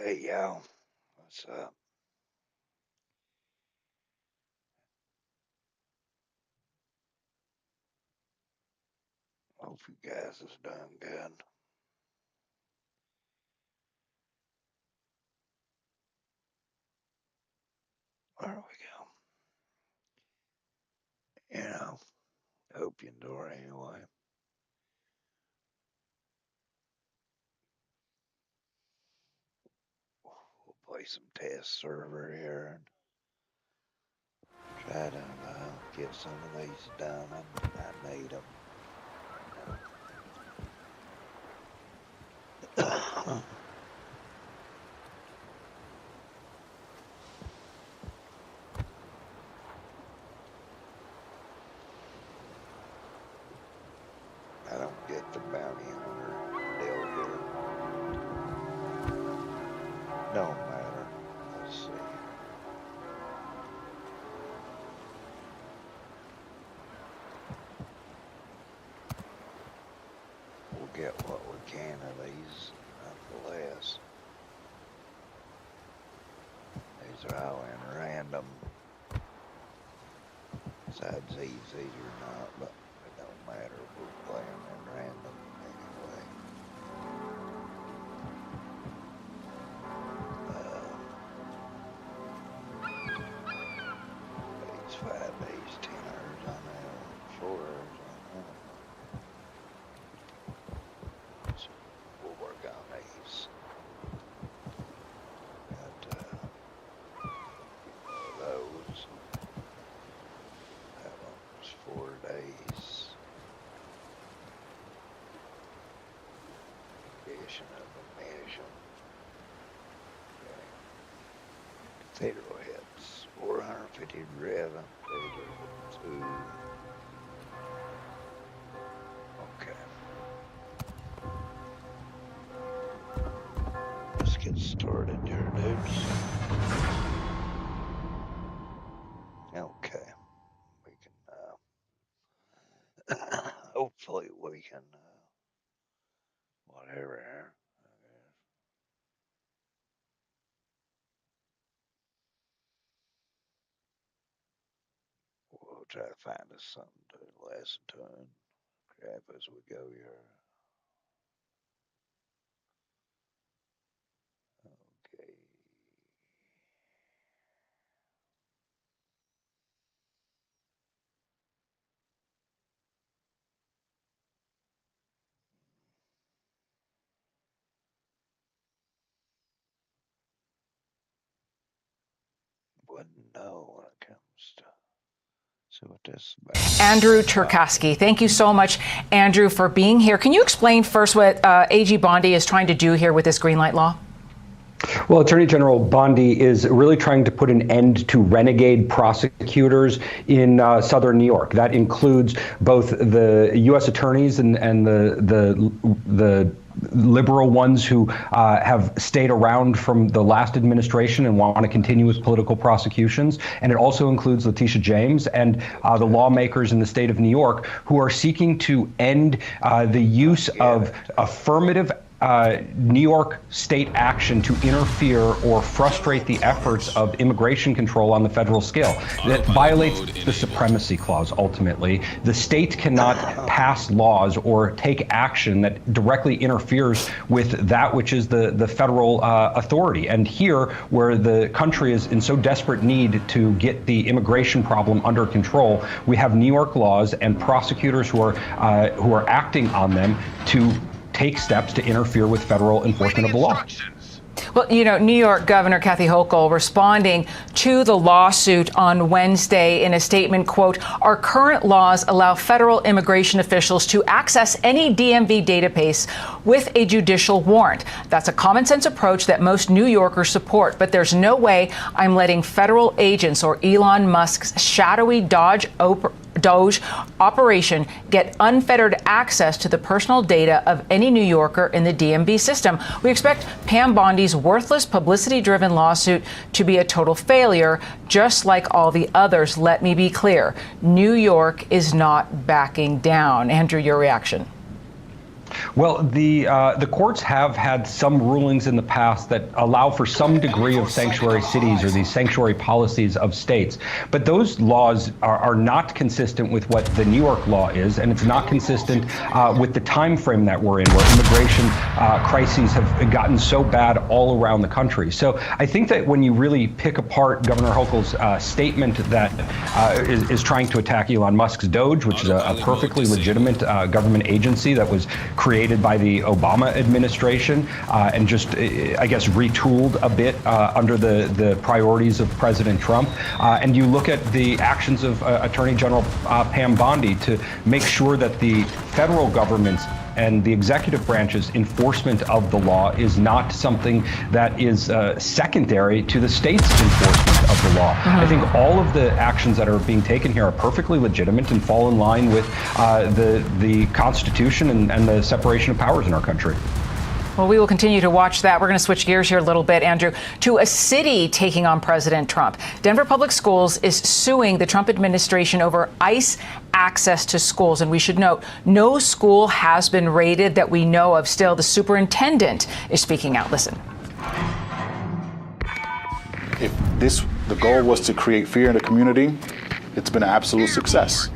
Hey, y'all. What's up? Hope you guys is doing good. There we go. Hope you enjoy anyway. We'll play some test server here and try to get some of these done. I need them. I don't get the bounty hunter deal here. Don't matter. Let's see. We'll get what we can of these, nonetheless. These are all in random. Besides these are not, but it don't matter. We're playing in random anyway. Days, 5 days, 10 hours on that, 4 hours on that. So we'll work on these. Got those. That one was 4 days. Mission of a mission. Okay. Cathedral hits. 450 revenue. Two. Okay. Let's get started here, dudes. Okay. We can, hopefully we can, whatever here. We'll try to find us something to listen to and grab as we go here. Okay. Wouldn't know when it comes to see what this is about. Andrew Turkowski. Thank you so much, Andrew, for being here. Can you explain first what AG Bondi is trying to do here with this green light law? Well, Attorney General Bondi is really trying to put an end to renegade prosecutors in southern New York. That includes both the U.S. attorneys and the liberal ones who have stayed around from the last administration and want to continue with political prosecutions. And it also includes Letitia James and the lawmakers in the state of New York who are seeking to end the use of affirmative New York state action to interfere or frustrate the efforts of immigration control on the federal scale. That violates the supremacy clause, ultimately. The state cannot pass laws or take action that directly interferes with that which is the federal authority. And here, where the country is in so desperate need to get the immigration problem under control, we have New York laws and prosecutors who are acting on them to take steps to interfere with federal enforcement of the law. Well, you know, New York Governor Kathy Hochul responding to the lawsuit on Wednesday in a statement, quote, "Our current laws allow federal immigration officials to access any DMV database with a judicial warrant. That's a common sense approach that most New Yorkers support, but there's no way I'm letting federal agents or Elon Musk's shadowy Doge operation get unfettered access to the personal data of any New Yorker in the DMV system. We expect Pam Bondi's worthless, publicity-driven lawsuit to be a total failure, just like all the others. Let me be clear. New York is not backing down." Andrew, your reaction? Well, the courts have had some rulings in the past that allow for some degree of sanctuary cities or these sanctuary policies of states. But those laws are not consistent with what the New York law is, and it's not consistent with the time frame that we're in, where immigration crises have gotten so bad all around the country. So I think that when you really pick apart Governor Hochul's statement that is trying to attack Elon Musk's Doge, which is a perfectly legitimate government agency that was created by the Obama administration and just, I guess, retooled a bit under the priorities of President Trump. And you look at the actions of Attorney General Pam Bondi to make sure that the federal government's and the executive branch's enforcement of the law is not something that is secondary to the state's enforcement of the law. I think all of the actions that are being taken here are perfectly legitimate and fall in line with the Constitution and the separation of powers in our country. Well, we will continue to watch that. We're going to switch gears here a little bit, Andrew, to a city taking on President Trump. Denver Public Schools is suing the Trump administration over ICE access to schools. And we should note, no school has been raided that we know of. Still, the superintendent is speaking out. Listen. If the goal was to create fear in the community, it's been an absolute success.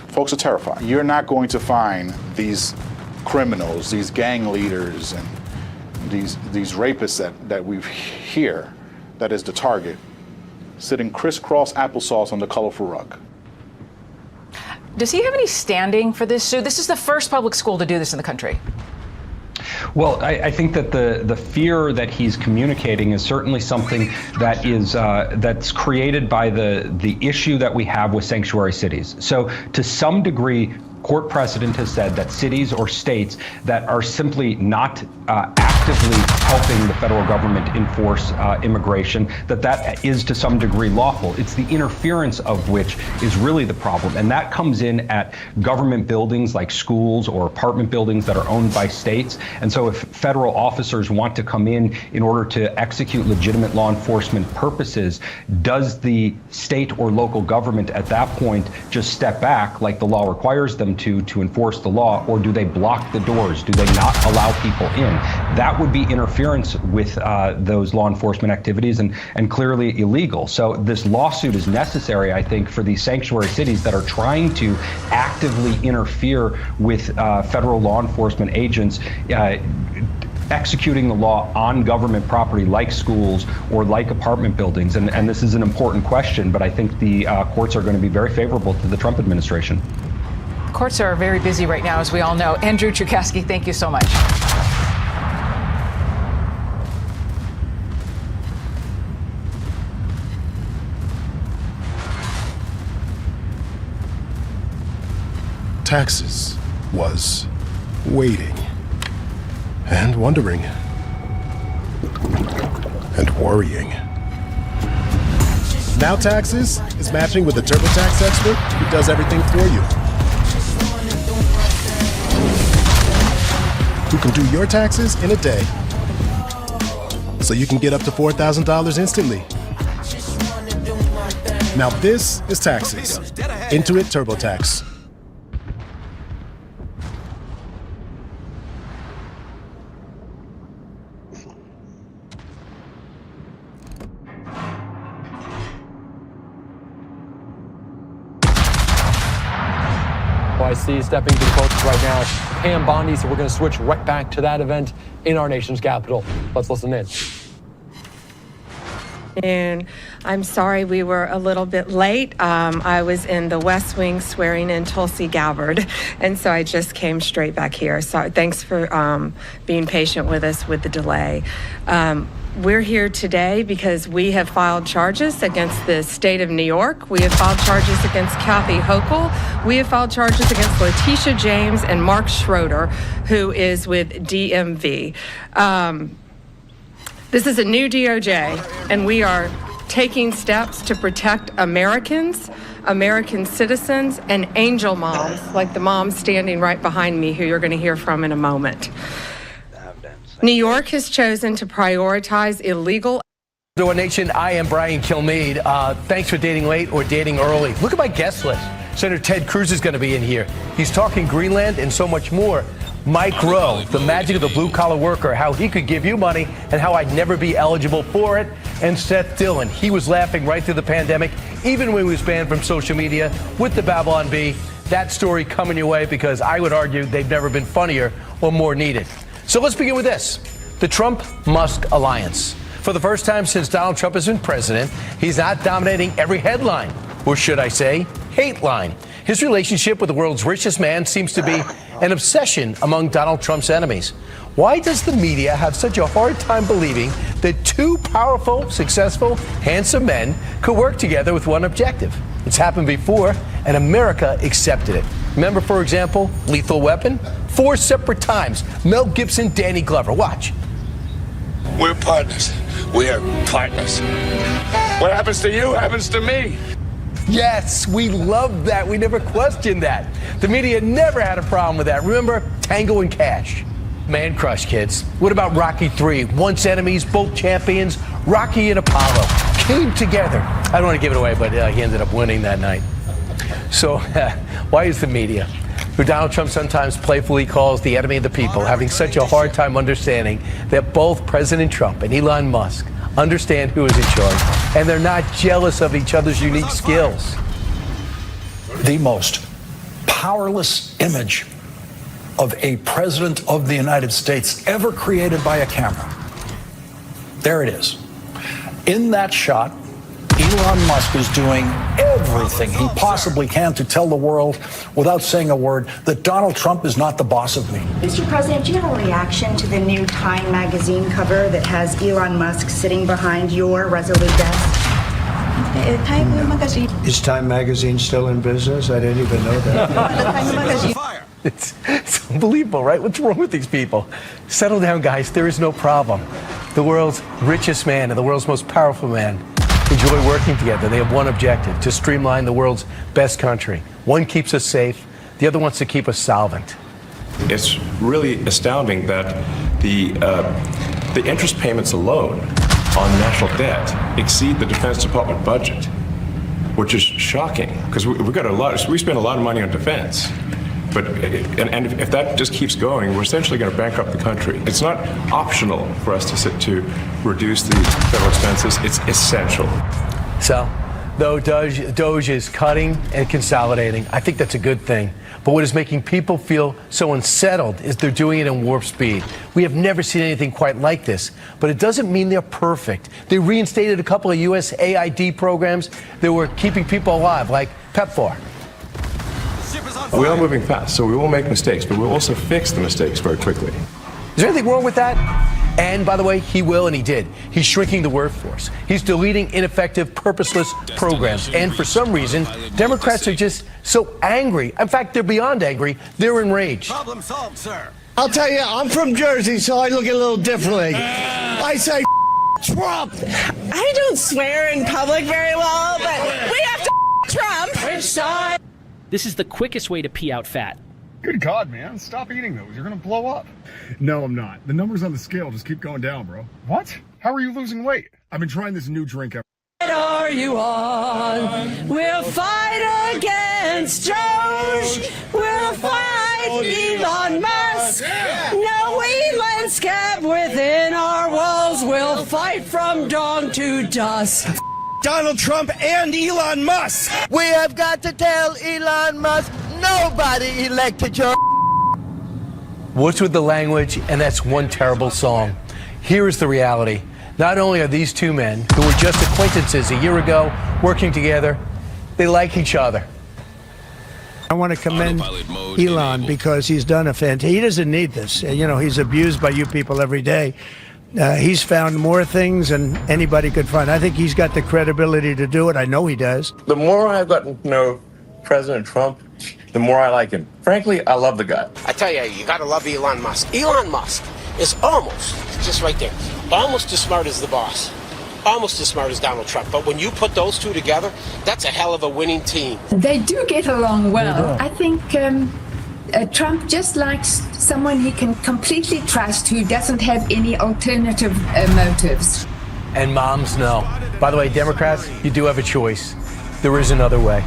Folks are terrified. You're not going to find these criminals, these gang leaders, and these rapists that we hear, that is the target, sitting crisscross applesauce on the colorful rug. Does he have any standing for this suit? This is the first public school to do this in the country. Well, I think that the fear that he's communicating is certainly something that is that's created by the issue that we have with sanctuary cities. So to some degree, court precedent has said that cities or states that are simply not actively helping the federal government enforce immigration, that is to some degree lawful. It's the interference of which is really the problem. And that comes in at government buildings like schools or apartment buildings that are owned by states. And so if federal officers want to come in order to execute legitimate law enforcement purposes, does the state or local government at that point just step back like the law requires them to enforce the law, or do they block the doors? Do they not allow people in? That would be interference with those law enforcement activities and clearly illegal. So this lawsuit is necessary, I think, for these sanctuary cities that are trying to actively interfere with federal law enforcement agents executing the law on government property like schools or like apartment buildings. And this is an important question, but I think the courts are going to be very favorable to the Trump administration. Courts are very busy right now, as we all know. Andrew Cherkasky, thank you so much. Taxes was waiting and wondering and worrying. Now Taxes is matching with a TurboTax expert who does everything for you. Who can do your taxes in a day, so you can get up to $4,000 instantly. Now this is Taxes. Intuit TurboTax. I see stepping to the podium right now, Pam Bondi, so we're going to switch right back to that event in our nation's capital. Let's listen in. And I'm sorry we were a little bit late. I was in the West Wing swearing in Tulsi Gabbard, and so I just came straight back here. So thanks for being patient with us with the delay. We're here today because we have filed charges against the state of New York. We have filed charges against Kathy Hochul. We have filed charges against Letitia James and Mark Schroeder, who is with DMV. This is a new DOJ, and we are taking steps to protect Americans, American citizens, and angel moms, like the mom standing right behind me, who you're going to hear from in a moment. New York has chosen to prioritize illegal. To our nation, I am Brian Kilmeade. Thanks for dating late or dating early. Look at my guest list. Senator Ted Cruz is going to be in here. He's talking Greenland and so much more. Mike Rowe, the magic of the blue-collar worker, how he could give you money and how I'd never be eligible for it. And Seth Dillon, he was laughing right through the pandemic, even when he was banned from social media with the Babylon Bee. That story coming your way because I would argue they've never been funnier or more needed. So let's begin with this. The Trump-Musk alliance. For the first time since Donald Trump has been president, he's not dominating every headline, or should I say, hate line. His relationship with the world's richest man seems to be an obsession among Donald Trump's enemies. Why does the media have such a hard time believing that two powerful, successful, handsome men could work together with one objective? It's happened before, and America accepted it. Remember, for example, Lethal Weapon? 4 separate times. Mel Gibson, Danny Glover. Watch. We're partners. We are partners. What happens to you happens to me. Yes, we love that. We never questioned that. The media never had a problem with that. Remember, Tango and Cash. Man crush, kids. What about Rocky III? Once enemies, both champions. Rocky and Apollo came together. I don't want to give it away, but he ended up winning that night. So why is the media, who Donald Trump sometimes playfully calls the enemy of the people, having such a hard time understanding that both President Trump and Elon Musk understand who is in charge, and they're not jealous of each other's unique skills? The most powerless image of a president of the United States ever created by a camera. There it is. In that shot, Elon Musk is doing everything he possibly can to tell the world, without saying a word, that Donald Trump is not the boss of me. Mr. President, do you have a reaction to the new Time magazine cover that has Elon Musk sitting behind your Resolute desk? Is Time magazine still in business? I didn't even know that. It's unbelievable, right? What's wrong with these people? Settle down, guys. There is no problem. The world's richest man and the world's most powerful man enjoy working together. They have one objective: to streamline the world's best country. One keeps us safe. The other wants to keep us solvent. It's really astounding that the interest payments alone on national debt exceed the Defense Department budget, which is shocking because we spend a lot of money on defense. But and if that just keeps going, we're essentially going to bankrupt the country. It's not optional for us to reduce the federal expenses. It's essential. So, though Doge is cutting and consolidating, I think that's a good thing. But what is making people feel so unsettled is they're doing it in warp speed. We have never seen anything quite like this, but it doesn't mean they're perfect. They reinstated a couple of USAID programs that were keeping people alive, like PEPFAR. We are moving fast, so we will make mistakes, but we'll also fix the mistakes very quickly. Is there anything wrong with that? And by the way, he will, and he did. He's shrinking the workforce. He's deleting ineffective, purposeless programs. And for some reason, Democrats are just so angry. In fact, they're beyond angry. They're enraged. Problem solved, sir. I'll tell you, I'm from Jersey, so I look a little differently. I say Trump. I don't swear in public very well, but we have to Trump. Which side? This is the quickest way to pee out fat. Good God, man. Stop eating those. You're going to blow up. No, I'm not. The numbers on the scale just keep going down, bro. What? How are you losing weight? I've been trying this new drink. What are you on? We'll fight against Doge. We'll fight Elon Musk. No Elon scab within our walls. We'll fight from dawn to dusk. Donald Trump and Elon Musk. We have got to tell Elon Musk nobody elected your. What's with the language? And that's one terrible song. Here is the reality. Not only are these two men, who were just acquaintances a year ago, working together, they like each other. I want to commend Elon because he's done he doesn't need this. You know, he's abused by you people every day. He's found more things than anybody could find. I think he's got the credibility to do it. I know he does. The more I've gotten to know President Trump, the more I like him. Frankly, I love the guy. I tell you got to love Elon Musk. Elon Musk is almost, just right there, almost as smart as the boss. Almost as smart as Donald Trump. But when you put those two together, that's a hell of a winning team. They do get along well. I think Trump just likes someone he can completely trust who doesn't have any alternative motives. And moms know. By the way, Democrats, you do have a choice. There is another way.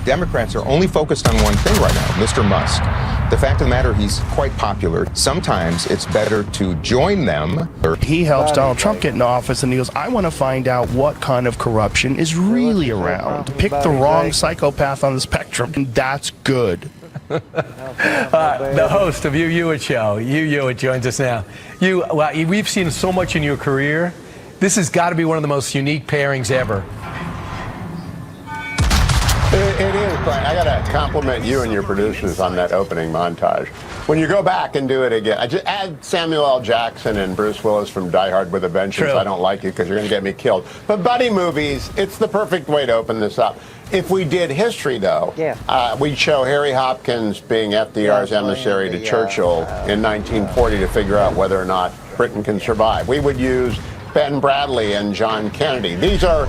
Democrats are only focused on one thing right now, Mr. Musk. The fact of the matter, he's quite popular. Sometimes it's better to join them. He helps Donald Trump get into office, and he goes, I want to find out what kind of corruption is really around. Pick the wrong psychopath on the spectrum, and that's good. The host of Hugh Hewitt Show, Hugh Hewitt, joins us now. We've seen so much in your career. This has got to be one of the most unique pairings ever. It is, Brian. I got to compliment you and your producers on that opening montage. When you go back and do it again, I just add Samuel L. Jackson and Bruce Willis from Die Hard with a Vengeance. True. I don't like you because you're going to get me killed. But buddy movies, it's the perfect way to open this up. If we did history, though, we'd show Harry Hopkins being FDR's emissary to Churchill in 1940 to figure out whether or not Britain can survive. We would use Ben Bradley and John Kennedy. These are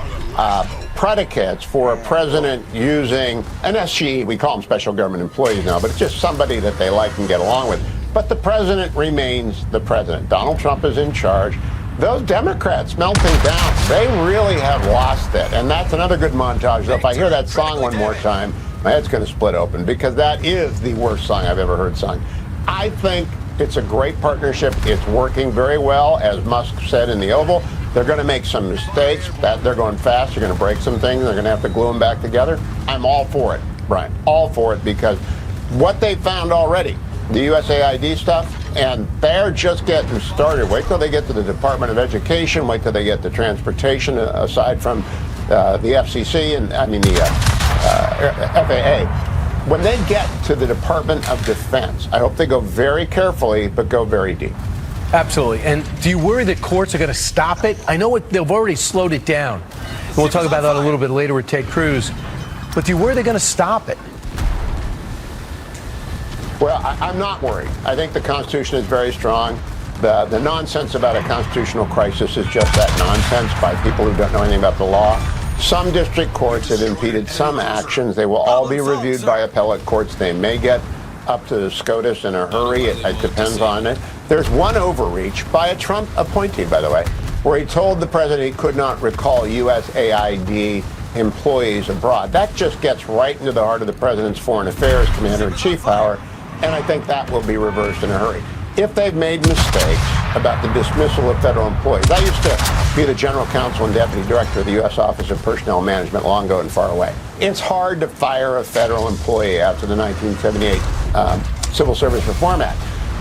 predicates for a president using an SGE. We call them special government employees now, but it's just somebody that they like and get along with. But the president remains the president. Donald Trump is in charge. Those Democrats melting down, they really have lost it. And that's another good montage. So if I hear that song one more time, my head's going to split open because that is the worst song I've ever heard sung. I think it's a great partnership. It's working very well, as Musk said in the Oval. They're going to make some mistakes. They're going fast. They're going to break some things. They're going to have to glue them back together. I'm all for it, Brian. All for it because what they found already, the USAID stuff, and they're just getting started. Wait till they get to the Department of Education. Wait till they get to transportation, aside from the FCC and the FAA. When they get to the Department of Defense, I hope they go very carefully, but go very deep. Absolutely. And do you worry that courts are going to stop it? I know they've already slowed it down. And we'll talk about that a little bit later with Ted Cruz. But do you worry they're going to stop it? Well, I'm not worried. I think the Constitution is very strong. The nonsense about a constitutional crisis is just that nonsense by people who don't know anything about the law. Some district courts have impeded some actions. They will all be reviewed by appellate courts. They may get up to the SCOTUS in a hurry. It depends on it. There's one overreach by a Trump appointee, by the way, where he told the president he could not recall USAID employees abroad. That just gets right into the heart of the president's foreign affairs commander-in-chief power, and I think that will be reversed in a hurry. If they've made mistakes about the dismissal of federal employees, I used to be the general counsel and deputy director of the U.S. Office of Personnel Management, long ago and far away. It's hard to fire a federal employee after the 1978 Civil Service Reform Act.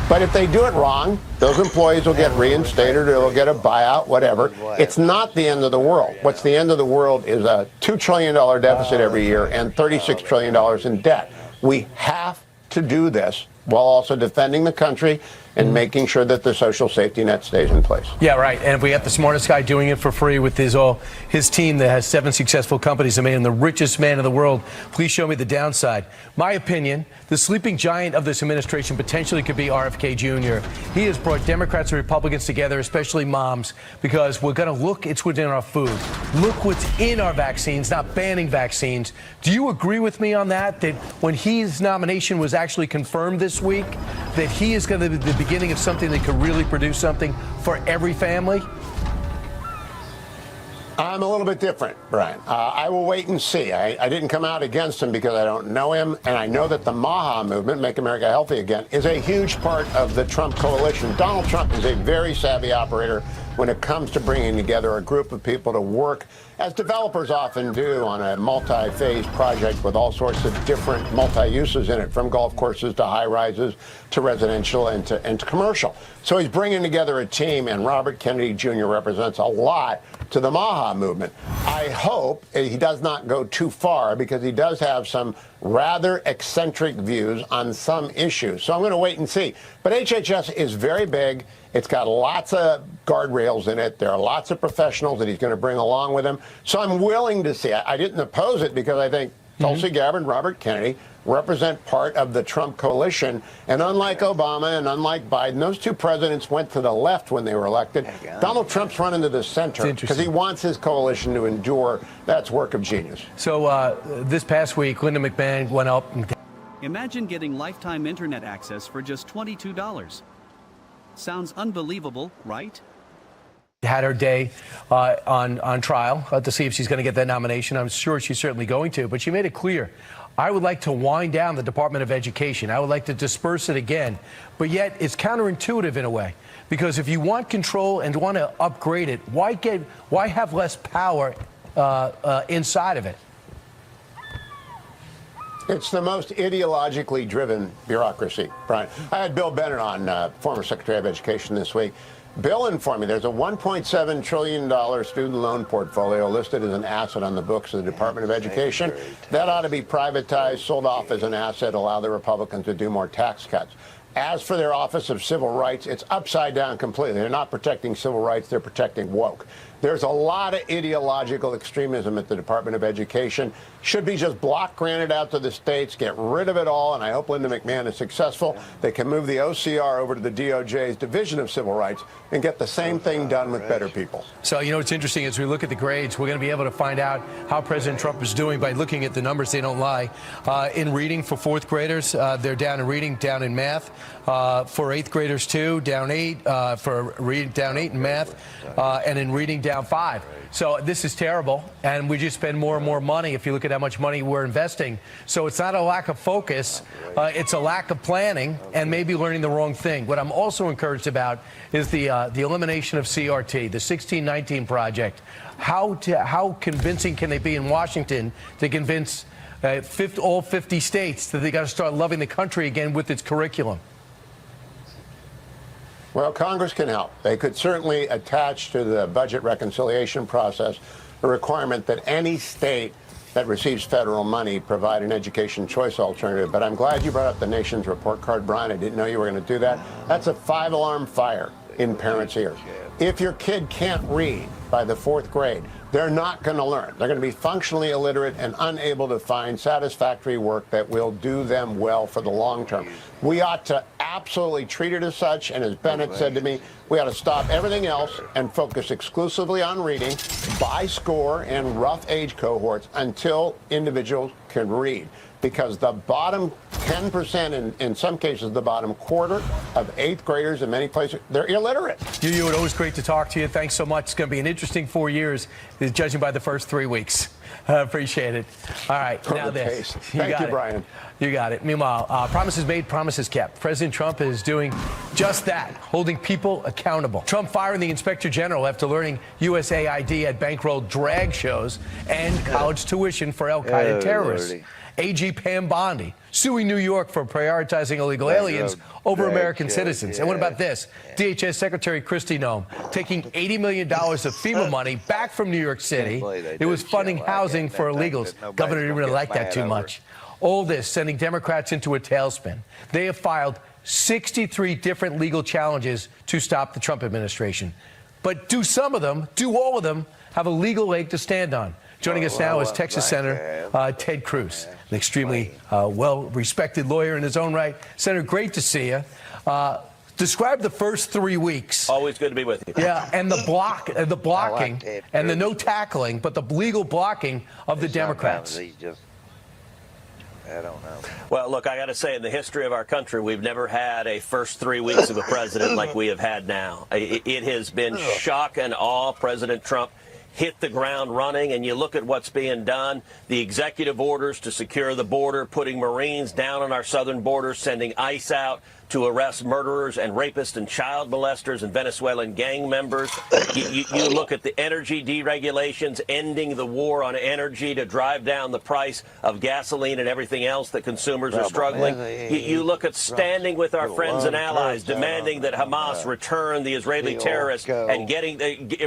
But if they do it wrong, those employees will get reinstated or they'll get a buyout, whatever. It's not the end of the world. What's the end of the world is a $2 trillion deficit every year and $36 trillion in debt. We have to do this while also defending the country and making sure that the social safety net stays in place. Yeah, right. And if we have the smartest guy doing it for free with his team that has 7 successful companies that made him the richest man in the world, please show me the downside. My opinion, the sleeping giant of this administration potentially could be RFK Jr. He has brought Democrats and Republicans together, especially moms, because we're going to look, it's within our food. Look what's in our vaccines, not banning vaccines. Do you agree with me on that when his nomination was actually confirmed this week, that he is going to be the beginning of something that could really produce something for every family? I'm a little bit different, Brian. I will wait and see. I didn't come out against him because I don't know him, and I know that the MAHA movement, Make America Healthy Again, is a huge part of the Trump coalition. Donald Trump is a very savvy operator when it comes to bringing together a group of people to work, as developers often do, on a multi-phase project with all sorts of different multi-uses in it, from golf courses to high-rises to residential and to commercial. So he's bringing together a team, and Robert Kennedy Jr. represents a lot to the MAHA movement. I hope he does not go too far because he does have some rather eccentric views on some issues. So I'm going to wait and see. But HHS is very big. It's got lots of guardrails in it. There are lots of professionals that he's going to bring along with him. So I'm willing to see. I didn't oppose it because I think Tulsi Gabbard and Robert Kennedy represent part of the Trump coalition. And unlike Obama and unlike Biden, those two presidents went to the left when they were elected. Donald Trump's running to the center because he wants his coalition to endure. That's work of genius. So this past week, Linda McMahon went up and... Imagine getting lifetime internet access for just $22. Sounds unbelievable, right? Had her day on trial to see if she's going to get that nomination. I'm sure she's certainly going to, but she made it clear. I would like to wind down the Department of Education. I would like to disperse it again. But yet it's counterintuitive in a way, because if you want control and want to upgrade it, why have less power inside of it? It's the most ideologically driven bureaucracy, Brian. I had Bill Bennett on, former Secretary of Education, this week. Bill informed me there's a $1.7 trillion student loan portfolio listed as an asset on the books of the Department of Education. That ought to be privatized, sold off as an asset, allow the Republicans to do more tax cuts. As for their Office of Civil Rights, it's upside down completely. They're not protecting civil rights, they're protecting woke. There's a lot of ideological extremism at the Department of Education. Should be just block granted out to the states, get rid of it all, and I hope Linda McMahon is successful. They can move the OCR over to the DOJ's Division of Civil Rights and get the same thing done with better people. So, you know, what's interesting is we look at the grades, we're going to be able to find out how President Trump is doing by looking at the numbers. They don't lie. In reading for fourth graders, they're down in reading, down in math. For eighth graders, too, down 8. For reading, down 8 in math. And in reading, down 5. So this is terrible, and we just spend more and more money if you look at how much money we're investing. So it's not a lack of focus, it's a lack of planning and maybe learning the wrong thing. What I'm also encouraged about is the elimination of CRT, the 1619 project. How convincing can they be in Washington to convince all 50 states that they got to start loving the country again with its curriculum? Well, Congress can help. They could certainly attach to the budget reconciliation process a requirement that any state that receives federal money provide an education choice alternative. But I'm glad you brought up the nation's report card, Brian. I didn't know you were going to do that. That's a 5-alarm fire in parents' ears. If your kid can't read by the 4th grade, they're not going to learn. They're going to be functionally illiterate and unable to find satisfactory work that will do them well for the long term. We ought to absolutely treat it as such, and as Bennett said to me, we ought to stop everything else and focus exclusively on reading by score and rough age cohorts until individuals can read. Because the bottom 10%, in some cases the bottom quarter of 8th graders in many places, they're illiterate. You, always great to talk to you. Thanks so much. It's going to be an interesting 4 years, judging by the first 3 weeks. Appreciate it. All right, now this. Thank you, Brian. You got it. Meanwhile, promises made, promises kept. President Trump is doing just that, holding people accountable. Trump firing the Inspector General after learning USAID had bankrolled drag shows and college tuition for al-Qaeda terrorists. Lordy. AG Pam Bondi suing New York for prioritizing illegal aliens over American citizens. And what about this? DHS Secretary Kristi Noem taking $80 million of FEMA money back from New York City. It was funding housing for illegals. Governor didn't really like that too much. All this sending Democrats into a tailspin. They have filed 63 different legal challenges to stop the Trump administration. But do some of them, do all of them, have a legal leg to stand on? Joining us now is Texas Senator Ted Cruz, an extremely well-respected lawyer in his own right. Senator, great to see you. Describe the first 3 weeks. Always good to be with you. Yeah, and the blocking, and the no tackling, but the legal blocking of the Democrats. I don't know. Well, look, I got to say, in the history of our country, we've never had a first 3 weeks of a president like we have had now. It has been shock and awe. President Trump hit the ground running, and you look at what's being done, the executive orders to secure the border, putting Marines down on our southern border, sending ICE out to arrest murderers and rapists and child molesters and Venezuelan gang members. You look at the energy deregulations, ending the war on energy to drive down the price of gasoline and everything else that consumers are struggling. You look at standing with our friends and allies, demanding that Hamas return the Israeli terrorists and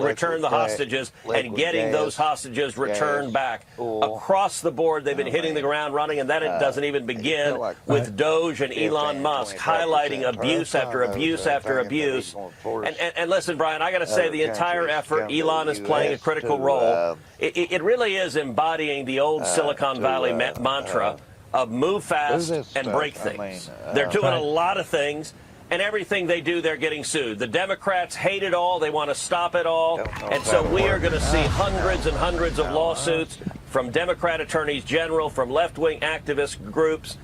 return the hostages and getting those hostages returned back. Across the board, they've been hitting the ground running, and that it doesn't even begin with Doge and Elon Musk highlighting abuse after abuse after abuse. And listen, Brian, I got to say, the entire effort, Elon is playing a critical role. It really is embodying the old Silicon Valley mantra of move fast and break things. They're doing a lot of things, and everything they do, they're getting sued. The Democrats hate it all. They want to stop it all. And so we are going to see hundreds and hundreds of lawsuits from Democrat attorneys general, from left-wing activist groups.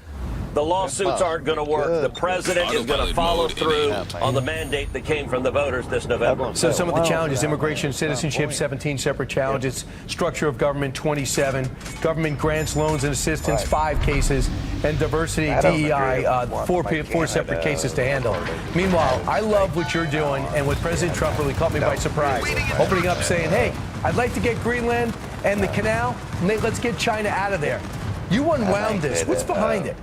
The lawsuits aren't going to work. The president is going to follow through on the mandate that came from the voters this November. So some of the challenges: immigration, citizenship, 17 separate challenges; structure of government, 27; government grants, loans, and assistance, 5 cases; and diversity, DEI, 4 separate cases to handle. Meanwhile, I love what you're doing, and what President Trump really caught me by surprise, opening up saying, "Hey, I'd like to get Greenland and the canal. Let's get China out of there." You unwound this. What's behind it?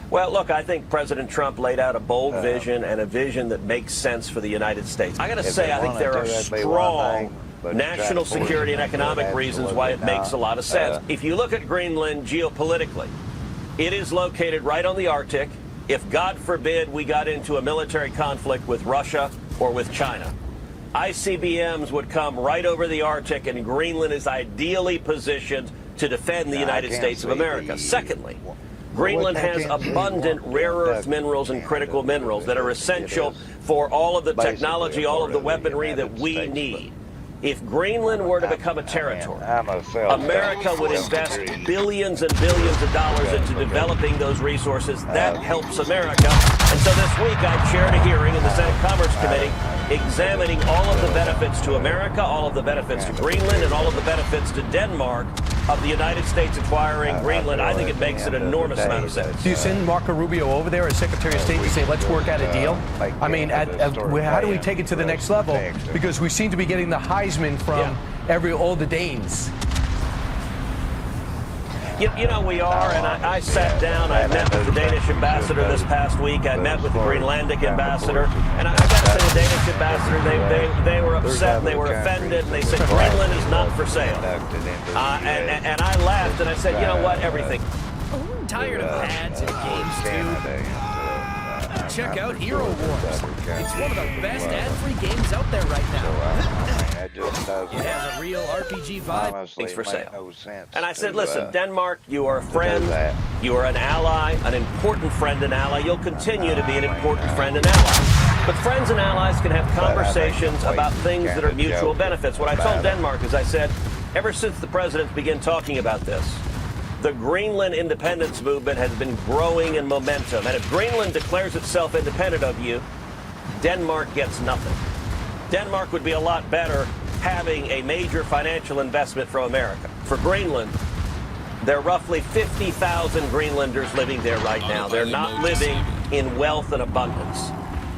Well, look, I think President Trump laid out a bold vision and a vision that makes sense for the United States. I got to say, I think there are strong national security and economic reasons why it makes a lot of sense. If you look at Greenland geopolitically, it is located right on the Arctic. If, God forbid, we got into a military conflict with Russia or with China, ICBMs would come right over the Arctic, and Greenland is ideally positioned to defend the United States of America. Secondly, Greenland has abundant rare earth minerals and critical minerals that are essential for all of the technology, all of the weaponry that we need. If Greenland were to become a territory, America would invest billions and billions of dollars into developing those resources. That helps America. And so this week I chaired a hearing in the Senate Commerce Committee examining all of the benefits to America, all of the benefits to Greenland, and all of the benefits to Denmark of the United States acquiring Greenland. I think it makes an enormous amount of sense. Do you send Marco Rubio over there as Secretary of State to say, let's work out a deal? I mean, how do we take it to the next level? Because we seem to be getting the Heisman from all the Danes. You know, we are, and I sat down, I met with the Danish ambassador this past week, I met with the Greenlandic ambassador, and I got to say, the Danish ambassador, they were upset, and they were offended, and they said, Greenland is not for sale. And I laughed, and I said, you know what, everything. I'm tired of ads and games, too. Check out Hero Wars. It's one of the best ad-free games out there right now. It has a real RPG vibe. Things for sale. And I said, listen, Denmark, you are a friend, you are an ally, an important friend and ally. You'll continue to be an important friend and ally. But friends and allies can have conversations about things that are mutual benefits. What I told Denmark is I said, ever since the presidents began talking about this, the Greenland independence movement has been growing in momentum. And if Greenland declares itself independent of you, Denmark gets nothing. Denmark would be a lot better having a major financial investment from America. For Greenland, there are roughly 50,000 Greenlanders living there right now. They're not living in wealth and abundance.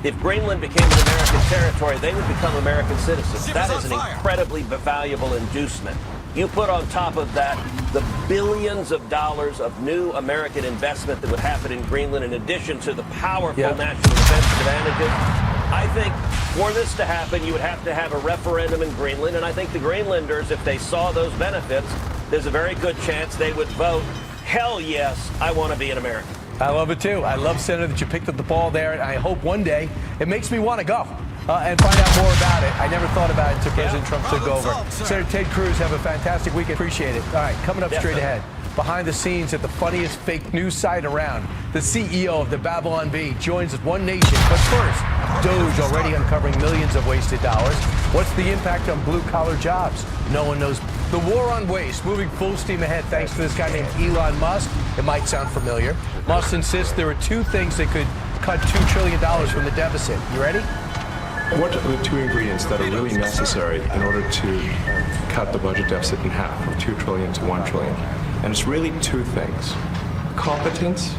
If Greenland became an American territory, they would become American citizens. That is an incredibly valuable inducement. You put on top of that the billions of dollars of new American investment that would happen in Greenland, in addition to the powerful national defense advantages. I think for this to happen, you would have to have a referendum in Greenland, and I think the Greenlanders, if they saw those benefits, there's a very good chance they would vote, hell yes, I want to be an American. I love it too. I love, Senator, that you picked up the ball there, and I hope one day it makes me want to go and find out more about it. I never thought about it until President Trump took over. Senator Ted Cruz, have a fantastic weekend. Appreciate it. All right, coming up straight ahead. Behind the scenes at the funniest fake news site around, the CEO of the Babylon Bee joins us, One Nation. But first, Doge already uncovering millions of wasted dollars. What's the impact on blue-collar jobs? No one knows. The war on waste moving full steam ahead thanks to this guy named Elon Musk. It might sound familiar. Musk insists there are 2 things that could cut $2 trillion from the deficit. You ready? What are the 2 ingredients that are really necessary in order to cut the budget deficit in half, from 2 trillion to 1 trillion? And it's really 2 things: competence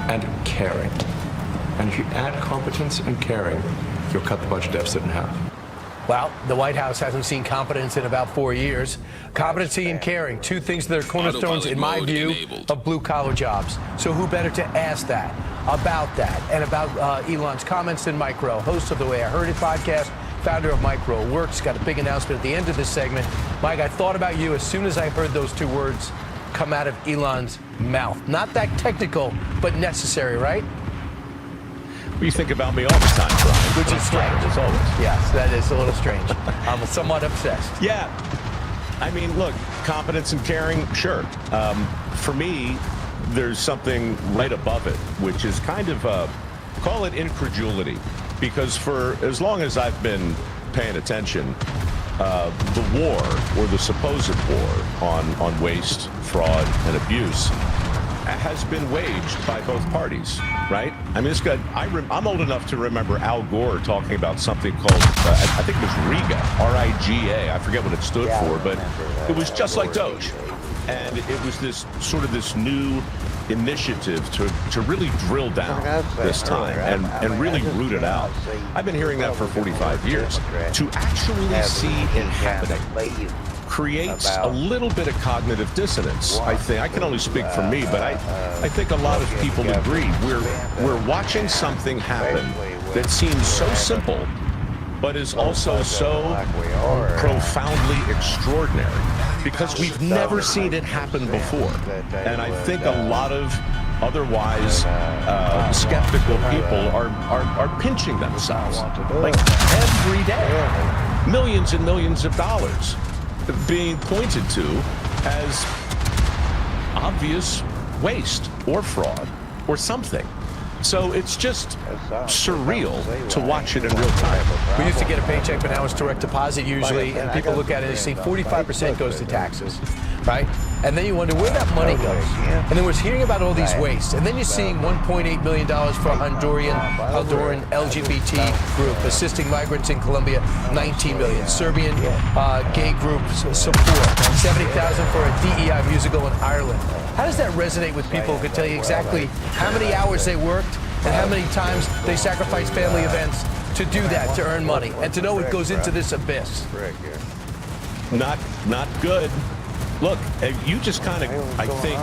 and caring. And if you add competence and caring, you'll cut the budget deficit in half. Well, the White House hasn't seen competence in about 4 years. Competency and caring, 2 things that are cornerstones, in my view, of blue-collar jobs. So who better to ask that, about that, and about Elon's comments than Mike Rowe, host of the Way I Heard It podcast, founder of Micro Works. Got a big announcement at the end of this segment. Mike, I thought about you as soon as I heard those 2 words come out of Elon's mouth. Not that technical, but necessary, right? Well, you think about me all the time, Brian. Which is strange, as always. Yes, that is a little strange. I'm somewhat obsessed. Yeah. I mean, look, competence and caring, sure. For me, there's something right above it, which is kind of, call it incredulity. Because for as long as I've been paying attention, the war, or the supposed war on waste, fraud, and abuse has been waged by both parties, right? I mean, this guy, I'm old enough to remember Al Gore talking about something called, I think it was RIGA, R-I-G-A. I forget what it stood for, but it was just like Doge. And it was this sort of this new initiative to really drill down this time and really root it out. I've been hearing that for 45 years. To actually see it happening creates a little bit of cognitive dissonance. I think I can only speak for me, but I think a lot of people agree. We're watching something happen that seems so simple, but is also so profoundly extraordinary because we've never seen it happen before. And I think a lot of otherwise skeptical people are pinching themselves like every day. Millions and millions of dollars being pointed to as obvious waste or fraud or something. So it's just surreal to watch it in real time. We used to get a paycheck, but now it's direct deposit usually, and people look at it and see 45% goes to taxes, right? And then you wonder where that money goes. And then we're hearing about all these wastes, and then you're seeing $1.8 million for Honduran LGBT group assisting migrants in Colombia, $19 million. Serbian gay groups support, $70,000 for a DEI musical in Ireland. How does that resonate with people who can tell you exactly how many hours they worked and how many times they sacrificed family events to do that, to earn money, and to know it goes into this abyss? Not good. Look, you just kind of, I think,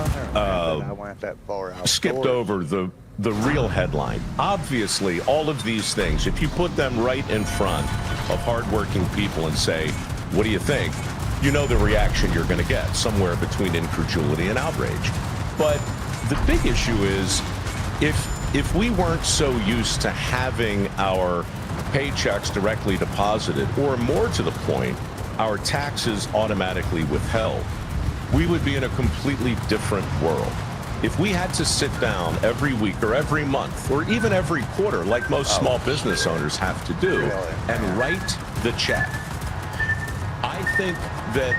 skipped over the real headline. Obviously, all of these things, if you put them right in front of hardworking people and say, what do you think? You know the reaction you're going to get, somewhere between incredulity and outrage. But the big issue is, if we weren't so used to having our paychecks directly deposited, or more to the point, our taxes automatically withheld, we would be in a completely different world. If we had to sit down every week or every month or even every quarter, like most small business owners have to do, and write the check, I think that,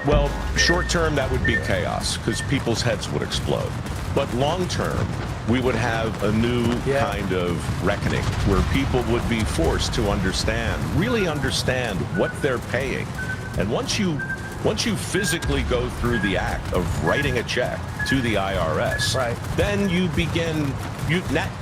well, short term, that would be chaos because people's heads would explode. But long term, we would have a new kind of reckoning where people would be forced to understand, really understand what they're paying. And once you physically go through the act of writing a check to the IRS, then you begin,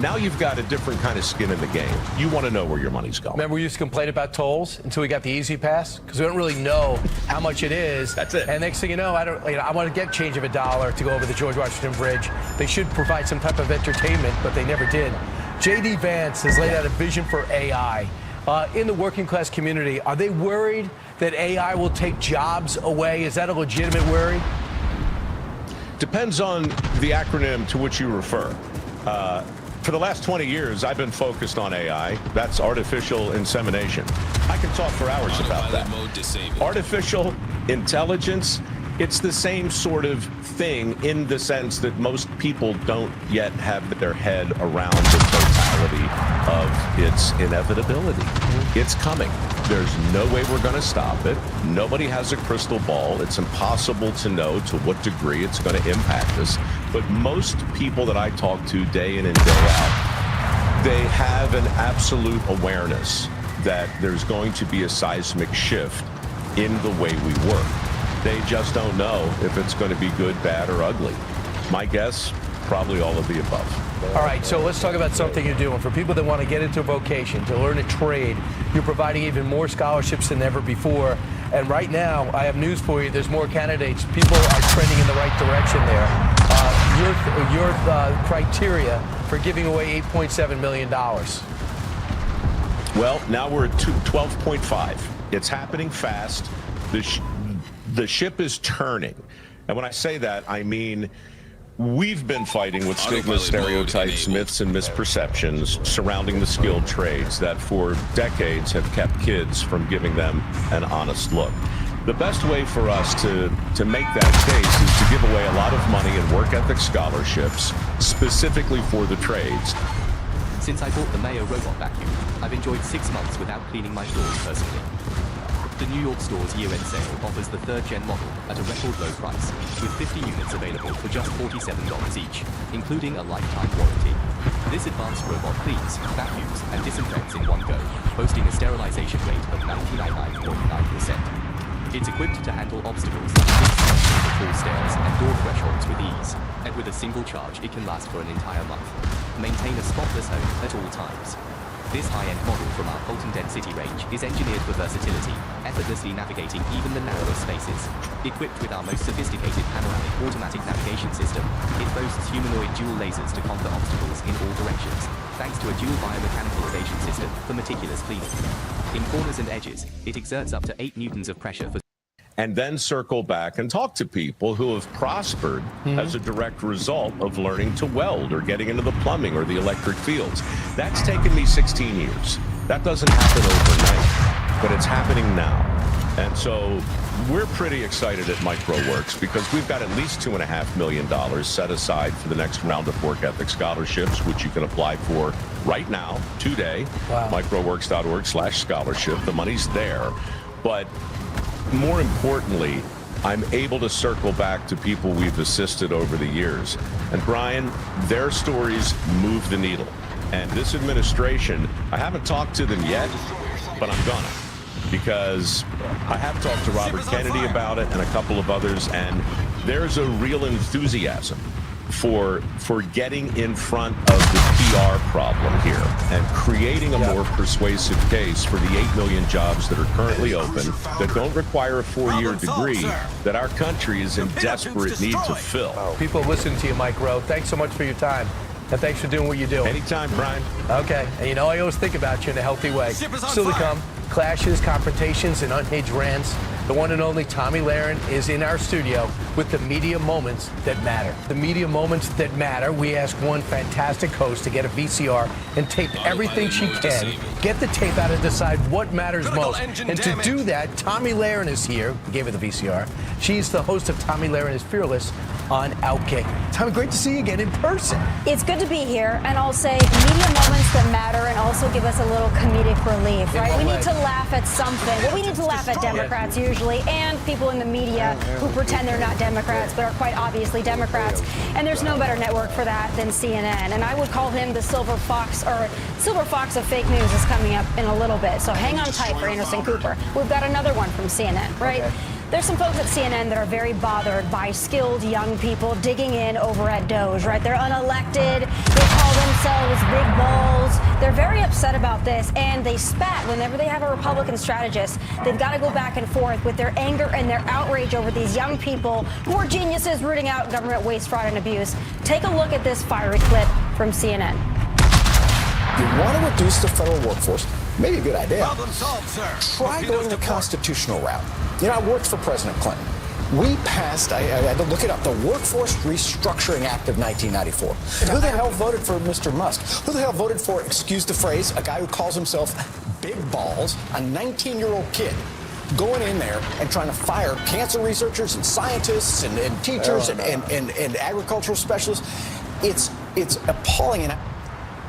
now you've got a different kind of skin in the game. You want to know where your money's going. Remember, we used to complain about tolls until we got the Easy Pass because we don't really know how much it is. That's it. And next thing you know, I want to get change of $1 to go over the George Washington Bridge. They should provide some type of entertainment, but they never did. J.D. Vance has laid out a vision for AI. In the working class community, are they worried that AI will take jobs away? Is that a legitimate worry? Depends on the acronym to which you refer. For the last 20 years, I've been focused on AI. That's artificial insemination. I can talk for hours about that. Artificial intelligence, it's the same sort of thing in the sense that most people don't yet have their head around the totality of its inevitability. It's coming. There's no way we're going to stop it. Nobody has a crystal ball. It's impossible to know to what degree it's going to impact us. But most people that I talk to day in and day out, they have an absolute awareness that there's going to be a seismic shift in the way we work. They just don't know if it's going to be good, bad, or ugly. My guess, probably all of the above. All right, so let's talk about something you're doing. For people that want to get into a vocation, to learn a trade, you're providing even more scholarships than ever before. And right now, I have news for you. There's more candidates. People are trending in the right direction there. Your criteria for giving away $8.7 million. Well, now we're at 12.5. It's happening fast. The ship is turning. And when I say that, I mean we've been fighting with stigma, stereotypes, myths, and misperceptions surrounding the skilled trades that for decades have kept kids from giving them an honest look. The best way for us to make that case is to give away a lot of money in work ethic scholarships specifically for the trades. Since I bought the Mayo robot vacuum, I've enjoyed 6 months without cleaning my floors personally. The New York store's year-end sale offers the third-gen model at a record low price, with 50 units available for just $47 each, including a lifetime warranty. This advanced robot cleans, vacuums, and disinfects in one go, boasting a sterilization rate of 99.9%. It's equipped to handle obstacles like the full stairs and door thresholds with ease, and with a single charge it can last for an entire month. Maintain a spotless home at all times. This high-end model from our Fulton Den City range is engineered for versatility, effortlessly navigating even the narrowest spaces. Equipped with our most sophisticated panoramic automatic navigation system, it boasts humanoid dual lasers to conquer obstacles in all directions, thanks to a dual biomechanical evasion system for meticulous cleaning. In corners and edges, it exerts up to 8 newtons of pressure for and then circle back and talk to people who have prospered as a direct result of learning to weld or getting into the plumbing or the electric fields. That's taken me 16 years. That doesn't happen overnight, but it's happening now. And so we're pretty excited at MicroWorks because we've got at least $2.5 million set aside for the next round of work ethic scholarships, which you can apply for right now, today, microworks.org/scholarship. The money's there. But more importantly, I'm able to circle back to people we've assisted over the years. And Brian, their stories move the needle. And this administration, I haven't talked to them yet, but I'm gonna. Because I have talked to Robert Kennedy about it and a couple of others, and there's a real enthusiasm for getting in front of the PR problem here and creating a more persuasive case for the 8 million jobs that are currently open that don't require a 4-year degree that our country is in desperate need to fill. People listen to you, Mike Rowe. Thanks so much for your time. And thanks for doing what you do. Anytime, Brian. Okay. And you know, I always think about you in a healthy way. Still to come, clashes, confrontations, and unhinged rants. The one and only Tomi Lahren is in our studio with the media moments that matter. The media moments that matter. We ask one fantastic host to get a VCR and tape everything she can, get the tape out and decide what matters most. And to do that, Tomi Lahren is here. We gave her the VCR. She's the host of Tomi Lahren is Fearless on Outkick. Tomi, great to see you again in person. It's good to be here, and I'll say media moments that matter and also give us a little comedic relief, right? We need to laugh at something. Well, we need to laugh at Democrats usually, and people in the media who pretend they're not Democrats but are quite obviously Democrats. And there's no better network for that than CNN. And I would call him the silver fox of fake news is coming up in a little bit. So hang on tight for Anderson Cooper. We've got another one from CNN, right? Okay. There's some folks at CNN that are very bothered by skilled young people digging in over at Doge, right? They're unelected. They call themselves big balls. They're very upset about this, and they spat whenever they have a Republican strategist. They've got to go back and forth with their anger and their outrage over these young people who are geniuses rooting out government waste, fraud, and abuse. Take a look at this fiery clip from CNN. You want to reduce the federal workforce? Maybe a good idea. Problem solved, sir. Try going the constitutional route. You know, I worked for President Clinton. We passed, I had to look it up, the Workforce Restructuring Act of 1994. And who the hell voted for Mr. Musk? Who the hell voted for, excuse the phrase, a guy who calls himself Big Balls, a 19-year-old kid, going in there and trying to fire cancer researchers and scientists and teachers and agricultural specialists? It's appalling. And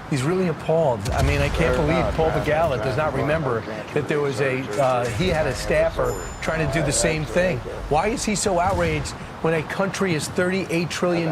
He's really appalled. I mean, I can't believe Paul Begala does not remember that there was he had a staffer trying to do the same thing. Why is he so outraged when a country is $38 trillion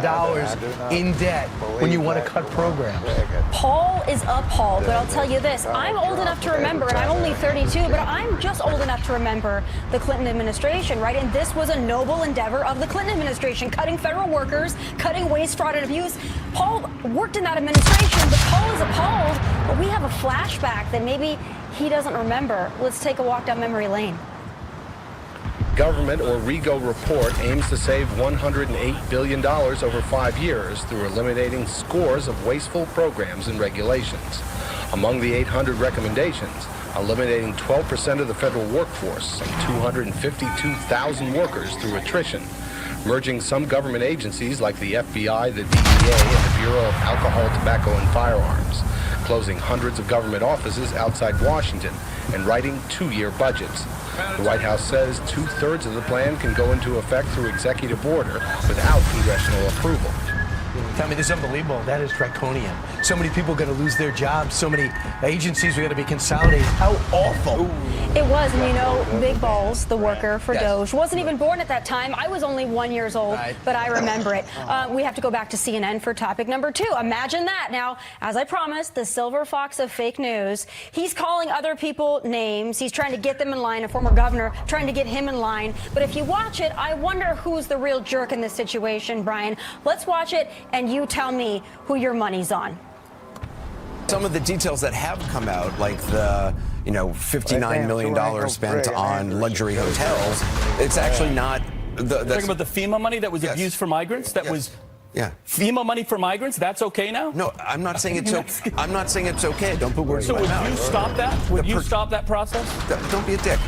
in debt when you want to cut programs? Paul is appalled, but I'll tell you this. I'm old enough to remember, and I'm only 32, but I'm just old enough to remember the Clinton administration, right? And this was a noble endeavor of the Clinton administration, cutting federal workers, cutting waste, fraud, and abuse. Paul worked in that administration, but Paul is appalled. But we have a flashback that maybe he doesn't remember. Let's take a walk down memory lane. Government, or RIGO report, aims to save $108 billion over 5 years through eliminating scores of wasteful programs and regulations. Among the 800 recommendations, eliminating 12% of the federal workforce, some 252,000 workers through attrition, merging some government agencies like the FBI, the DEA, and the Bureau of Alcohol, Tobacco, and Firearms, closing hundreds of government offices outside Washington, and writing 2-year budgets. The White House says 2/3 of the plan can go into effect through executive order without congressional approval. Tommy, this is unbelievable. That is draconian. So many people are going to lose their jobs. So many agencies are going to be consolidated. How awful. It was, and you know, Big Balls, the worker for Doge, wasn't even born at that time. I was only 1 year old, but I remember it. We have to go back to CNN for topic number 2. Imagine that. Now, as I promised, the silver fox of fake news, he's calling other people names. He's trying to get them in line, a former governor trying to get him in line. But if you watch it, I wonder who's the real jerk in this situation, Brian. Let's watch it, and you tell me who your money's on. Some of the details that have come out, like the $59 million spent on luxury hotels, it's actually not. Talking about the FEMA money that was abused for migrants. That was. Yeah. FEMA money for migrants. That's okay now. No, I'm not saying it's okay. I'm not saying it's okay. Don't put words in my mouth. So would you stop that? Would you stop that process? Don't be a dick.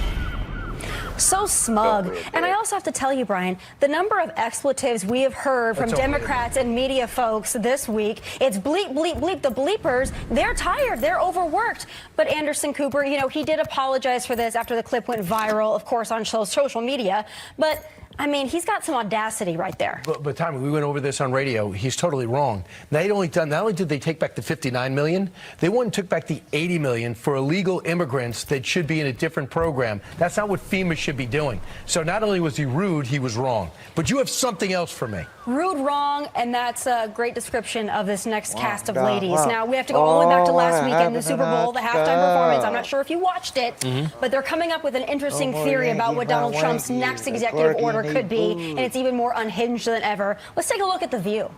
So smug. And I also have to tell you, Brian, the number of expletives we have heard from Democrats and media folks this week, it's bleep, bleep, bleep. The bleepers, they're tired. They're overworked. But Anderson Cooper, he did apologize for this after the clip went viral, of course, on social media. But I mean, he's got some audacity right there. But Tommy, we went over this on radio. He's totally wrong. Not only did they take back the $59 million, they went and took back the $80 million for illegal immigrants that should be in a different program. That's not what FEMA should be doing. So not only was he rude, he was wrong. But you have something else for me. Rude, wrong, and that's a great description of this next cast of ladies. Now, we have to go all the way back to last weekend, the Super Bowl, the halftime performance. I'm not sure if you watched it, but they're coming up with an interesting theory about what Donald Trump's next executive order could be, and it's even more unhinged than ever. Let's take a look at The View.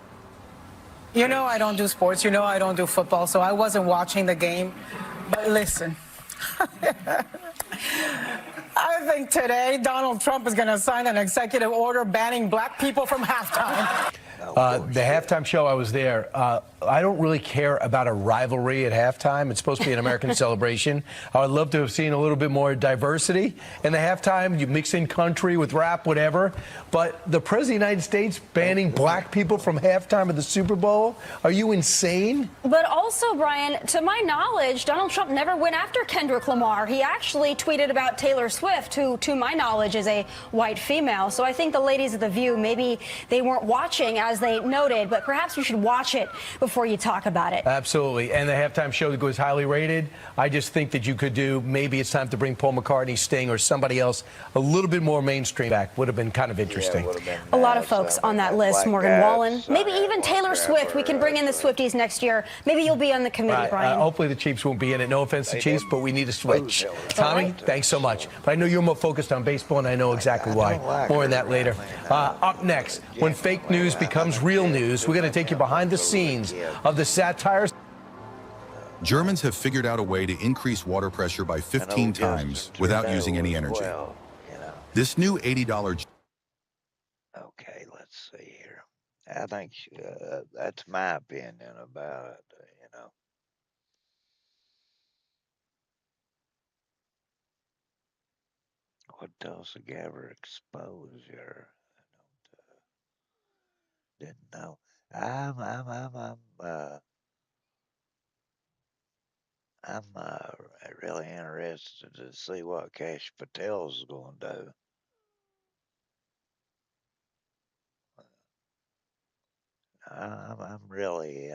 I don't do sports. I don't do football, so I wasn't watching the game. But listen, I think today Donald Trump is going to sign an executive order banning black people from halftime. The halftime show, I was there. I don't really care about a rivalry at halftime. It's supposed to be an American celebration. I would love to have seen a little bit more diversity in the halftime. You mix in country with rap, whatever. But the President of the United States banning black people from halftime of the Super Bowl? Are you insane? But also, Brian, to my knowledge, Donald Trump never went after Kendrick Lamar. He actually tweeted about Taylor Swift, who, to my knowledge, is a white female. So I think the ladies of The View, maybe they weren't watching as they noted, but perhaps you should watch it before you talk about it. Absolutely. And the halftime show was highly rated. I just think that you could do, maybe it's time to bring Paul McCartney, Sting, or somebody else a little bit more mainstream back. Would have been kind of interesting. A lot of folks on that list. Morgan Wallen, maybe even Taylor Swift. We can bring in the Swifties next year. Maybe you'll be on the committee, Brian. Hopefully the Chiefs won't be in it. No offense to Chiefs, but we need a switch. Tommy, thanks so much. But I know you're more focused on baseball, and I know exactly why. More on that later. Up next, when fake news becomes real news, we're going to take you behind the scenes of the satire. Germans have figured out a way to increase water pressure by 15 times without using any energy. This new $80... Okay, let's see here. I think that's my opinion about it, What does the Gabber exposure? I didn't know. I'm really interested to see what Kash Patel's going to do. I'm really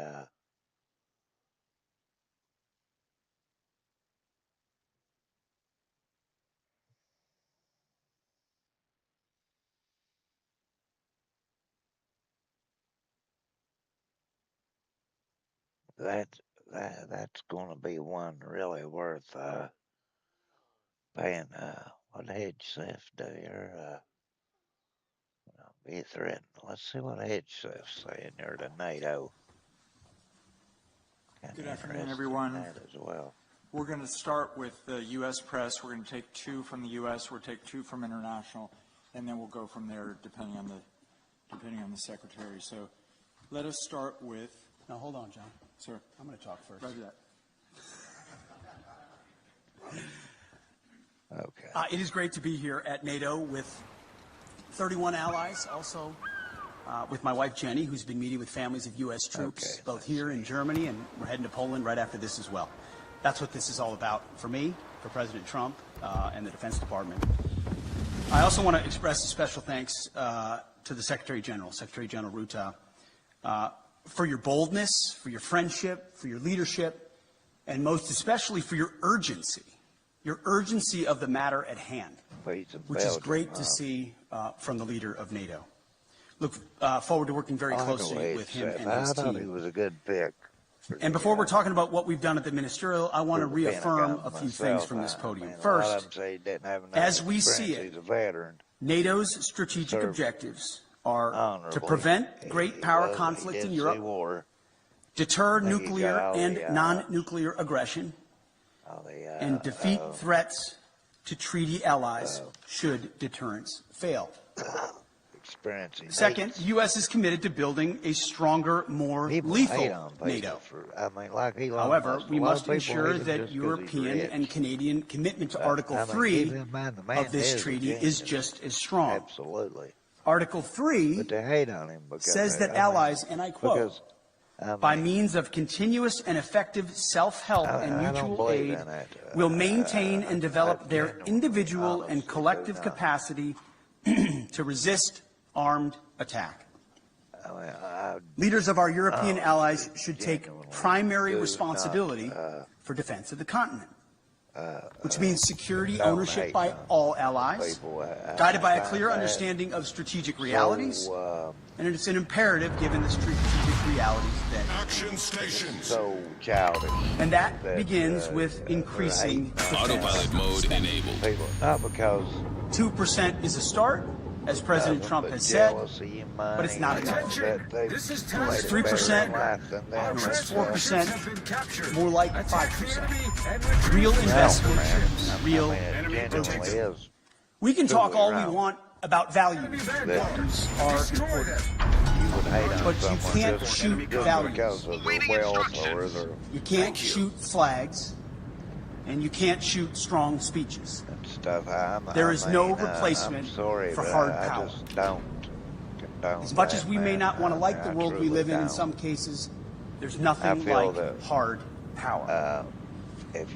that's going to be one really worth paying. What HCF do here? Be threatened. Let's see what HCF's saying here to NATO. Good afternoon, everyone. That as well. We're going to start with the U.S. press. We're going to take 2 from the U.S. We'll take 2 from international, and then we'll go from there depending on the secretary. So, let us start with. Now, hold on, John. Sir, I'm going to talk first. Roger that. Okay. It is great to be here at NATO with 31 allies, also with my wife Jenny, who's been meeting with families of U.S. troops, both here in Germany, and we're heading to Poland right after this as well. That's what this is all about for me, for President Trump, and the Defense Department. I also want to express a special thanks to the Secretary General Ruta, for your boldness, for your friendship, for your leadership, and most especially for your urgency of the matter at hand, which is great to see from the leader of NATO. Look forward to working very closely with him and his I thought team. he was a good pick. And before we're talking about what we've done at the ministerial, I want to reaffirm a few things from this podium. First, as we see it, NATO's strategic objectives are to prevent great power conflict in Europe, deter nuclear and non-nuclear aggression, and defeat threats to treaty allies should deterrence fail. Second, the U.S. is committed to building a stronger, more lethal NATO. However, we must ensure that European and Canadian commitment to Article 3 of this treaty is just as strong. Absolutely. Article 3 says that allies, and I quote, by means of continuous and effective self-help and mutual aid, will maintain and develop their individual and collective capacity to resist armed attack. Leaders of our European allies should take primary responsibility for defense of the continent, which means security ownership by all allies, guided by a clear understanding of strategic realities, and it's an imperative given the strategic realities that action stations. So childish. And that begins with increasing autopilot mode enabled. Not because 2% is a start, as President Trump has said, but it's not enough. This is 3%, no, it's 4%, more like 5%. Real investment, real progress. We can talk all we want about values. Values are important. But you can't shoot values. You can't shoot flags. And you can't shoot strong speeches. There is no replacement for hard power. As much as we may not want to like the world we live in some cases, there's nothing like hard power. It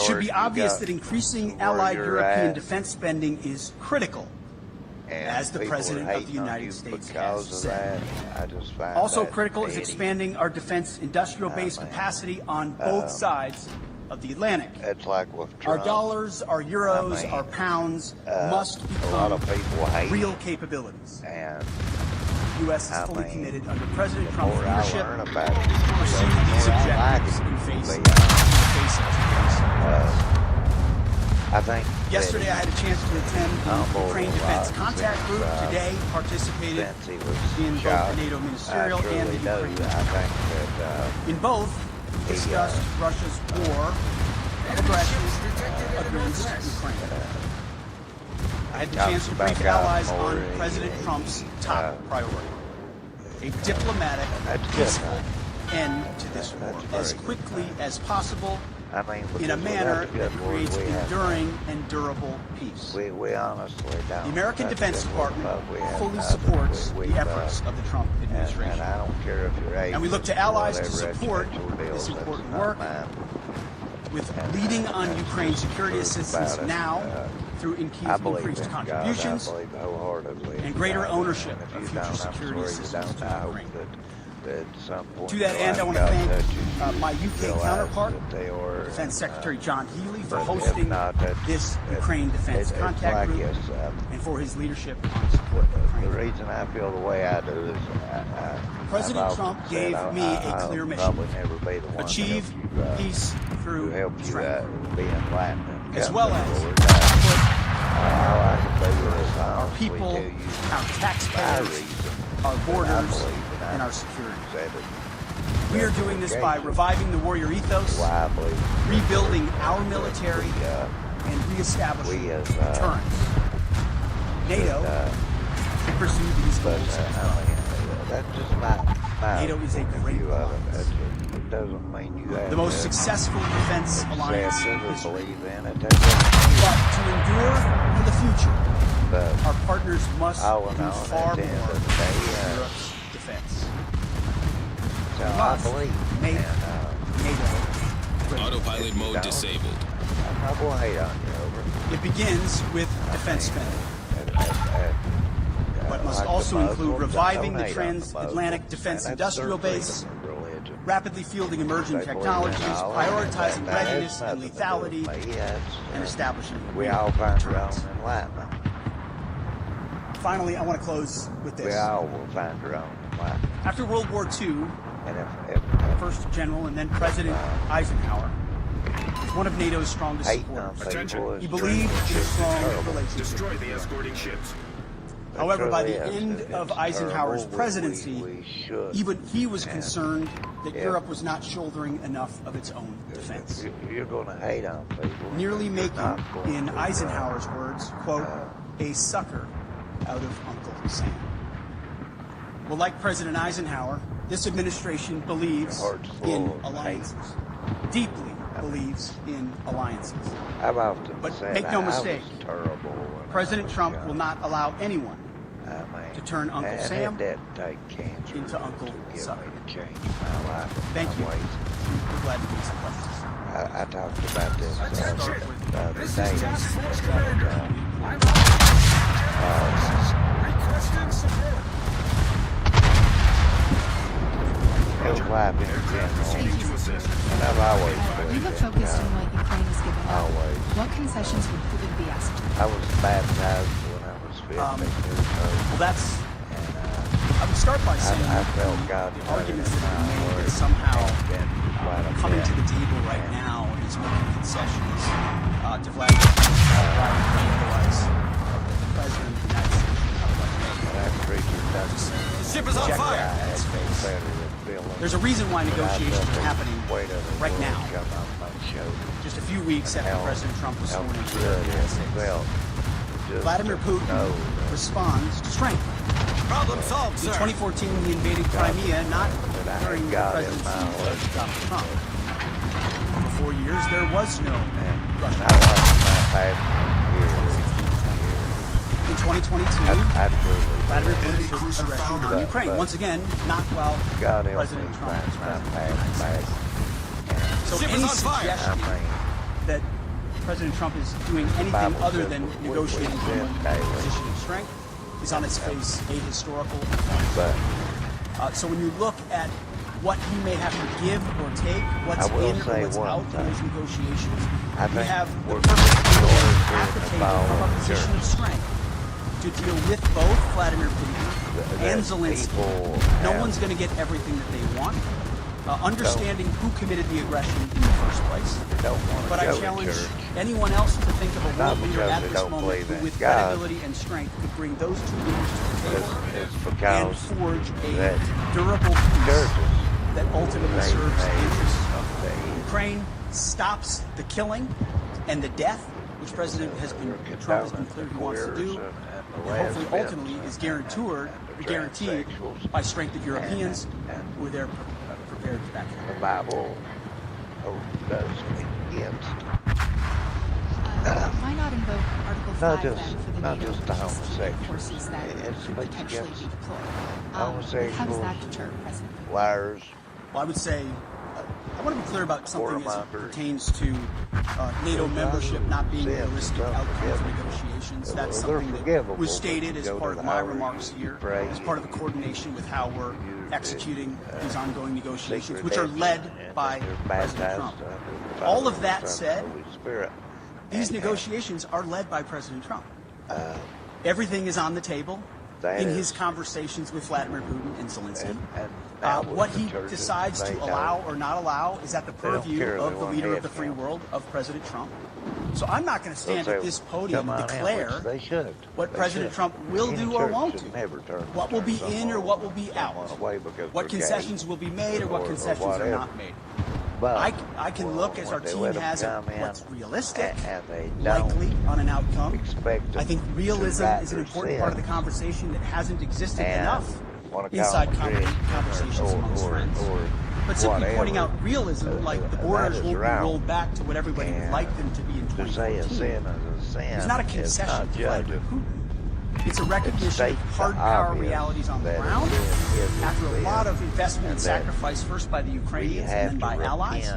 should be obvious that incressing allied European defense spending is critical, as the President of the United States has said. Also critical is expanding our defense industrial base capacity on both sides of the Atlantic. It's like with Trump. Our dollars, our euros, our pounds must become real capabilities. And the U.S. is fully committed under President Trump's leadership to pursue these objectives in face of today's. I think yesterday I had a chance to attend the Ukraine Defense Contact Group. Today participated in both the NATO ministerial and the Ukraine. In both, discussed Russia's war and aggression against Ukraine. I had the chance to brief allies on President Trump's top priority: a diplomatic, peaceful end to this war as quickly as possible, in a manner that creates enduring and durable peace. We honestly don't. The American Defense Department fully supports the efforts of the Trump administration. And I don't care if you're and we look to allies to support this important work with leading on Ukraine security assistance now through increased contributions and greater ownership of future security assistance to Ukraine. To that end, I want to thank my UK counterpart, Defense Secretary John Healey, for hosting this Ukraine Defense Contact Group and for his leadership on support of Ukraine. The reason I feel the way I do is President Trump gave me a clear mission: achieve peace through strength, as well as put our people, our taxpayers, our borders, and our security. We are doing this by reviving the warrior ethos, rebuilding our military, and reestablishing deterrence. NATO can pursue these goals as well. NATO is a great alliance. The most successful defense alliance in history. But to endure for the future, our partners must do far more for Europe's defense. Make NATO autopilot mode disabled. It begins with defense spending. but must also include reviving the transatlantic defense industrial base, rapidly fielding emerging technologies, prioritizing readiness and lethality, and establishing deterrence. Finally, I want to close with this. After World War II, first General and then President Eisenhower was one of NATO's strongest supporters. He believed in a strong relationship. Destroy the escorting ships. However, by the end of Eisenhower's presidency, even he was concerned that Europe was not shouldering enough of its own defense. You're going to hate on people. Nearly making, in Eisenhower's words, quote, a sucker out of Uncle Sam. Well, like President Eisenhower, this administration believes in alliances, deeply believes in alliances. But make no mistake, President Trump will not allow anyone to turn Uncle Sam into Uncle Sucker. Thank you. We're glad to answer questions. I talked about this the other Requesting support. life in general, and I've always You have focused on what Ukraine has given up. What concessions would Putin be asked to make? I was baptized when I was 15 years old. Well, that's... I would start by saying I felt God the arguments that have been made that somehow coming to the table right now is making concessions to Vladimir Putin, otherwise President of the United States. The ship is on fire! There's a reason why negotiations are happening right now. Just a few weeks after President Trump was sworn into the United States. Vladimir Putin responds to strength. Problem solved, sir. In 2014, he invaded Crimea, not during the presidency of Donald Trump. For 4 years, there was no Russian. In 2022, Vladimir Putin took aggression on Ukraine. Once again, not while President Trump was president. So any suggestion that President Trump is doing anything other than negotiating from a position of strength is on its face ahistorical. So when you look at what he may have to give or take, what's in or what's out in those negotiations, we have the perfect deal at the table from a position of strength to deal with both Vladimir Putin and Zelensky. No one's going to get everything that they want. Understanding who committed the aggression in the first place. But I challenge anyone else to think of a world leader at this moment who, with credibility and strength, could bring those two leaders to the table and forge a durable peace that ultimately serves the interests of Ukraine, stops the killing and the death, which Trump has been clear he wants to do, and hopefully ultimately is guaranteed by strength of Europeans who are there prepared to back him. The Bible does against. Why not invoke Article 5 then for the NATO homosexuals. forces that could potentially be deployed? How does that deter President? Liars. Well, I would say, I want to be clear about something as it pertains to NATO membership not being a realistic outcome of negotiations. That's something that was stated as part of my remarks here, as part of the coordination with how we're executing these ongoing negotiations, which are led by President Trump. All of that said, these negotiations are led by President Trump. Everything is on the table in his conversations with Vladimir Putin and Zelensky. What he decides to allow or not allow is at the purview of the leader of the free world, of President Trump. So I'm not going to stand at this podium and declare what President Trump will do or won't do, what will be in or what will be out, what concessions will be made or what concessions are not made. I can look, as our team has, at what's realistic, likely on an outcome. I think realism is an important part of the conversation that hasn't existed enough inside conversations amongst friends. But simply pointing out realism, like the borders won't be rolled back to what everybody would like them to be in 2014, is not a concession to Vladimir Putin. It's a recognition of hard power realities on the ground after a lot of investment and sacrifice, first by the Ukrainians and then by allies.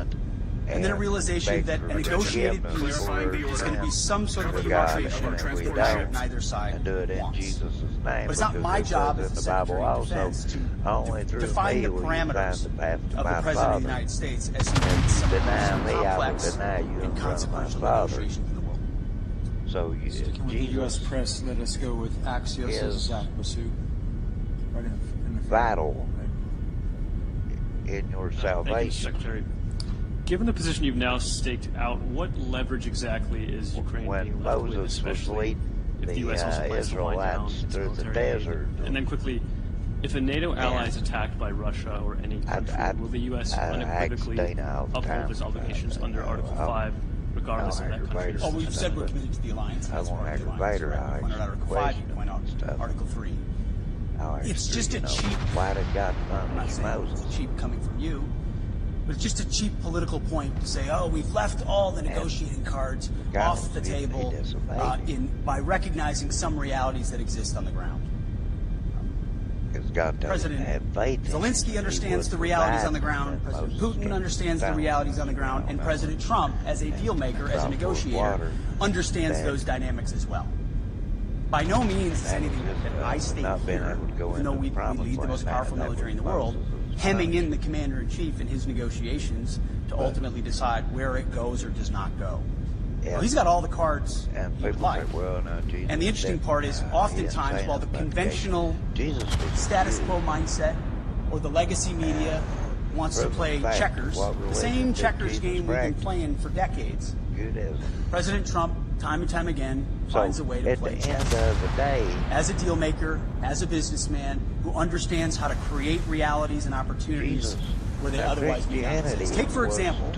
and then a realization that a negotiated peace is going to be some sort of demarcation or transportation on either side wants. But it's not my job as the Secretary of Defense to define the parameters of the President of the United States as he leads some of the most complex and consequential negotiations in the world. So sticking with the U.S. press, let us go with Axios' Zach Basu. Right in the vital in your salvation. Secretary. Given the position you've now staked out, what leverage exactly is Ukraine being left with, especially if the U.S. also plans to wind down its military aid? And then quickly, if a NATO ally is attacked by Russia or any country, will the U.S. unequivocally uphold its obligations under Article 5, regardless of that country's... Oh, we've said we're committed to the alliance. That's part of the alliance. Right? We pointed out Article 5, you point out Article 3. It's just a cheap... I'm not saying it's cheap coming from you, but it's just a cheap political point to say, oh, we've left all the negotiating cards off the table by recognizing some realities that exist on the ground. President Zelensky understands the realities on the ground, President Putin understands the realities on the ground, and President Trump, as a deal maker, as a negotiator, understands those dynamics as well. By no means is anything that I state here, even though we lead the most powerful military in the world, hemming in the commander-in-chief in his negotiations to ultimately decide where it goes or does not go. Well, he's got all the cards he would like. And the interesting part is, oftentimes, while the conventional status quo mindset or the legacy media wants to play checkers, the same checkers game we've been playing for decades, President Trump, time and time again, finds a way to play chess. As a deal maker, as a businessman who understands how to create realities and opportunities where they otherwise may not exist. Take, for example,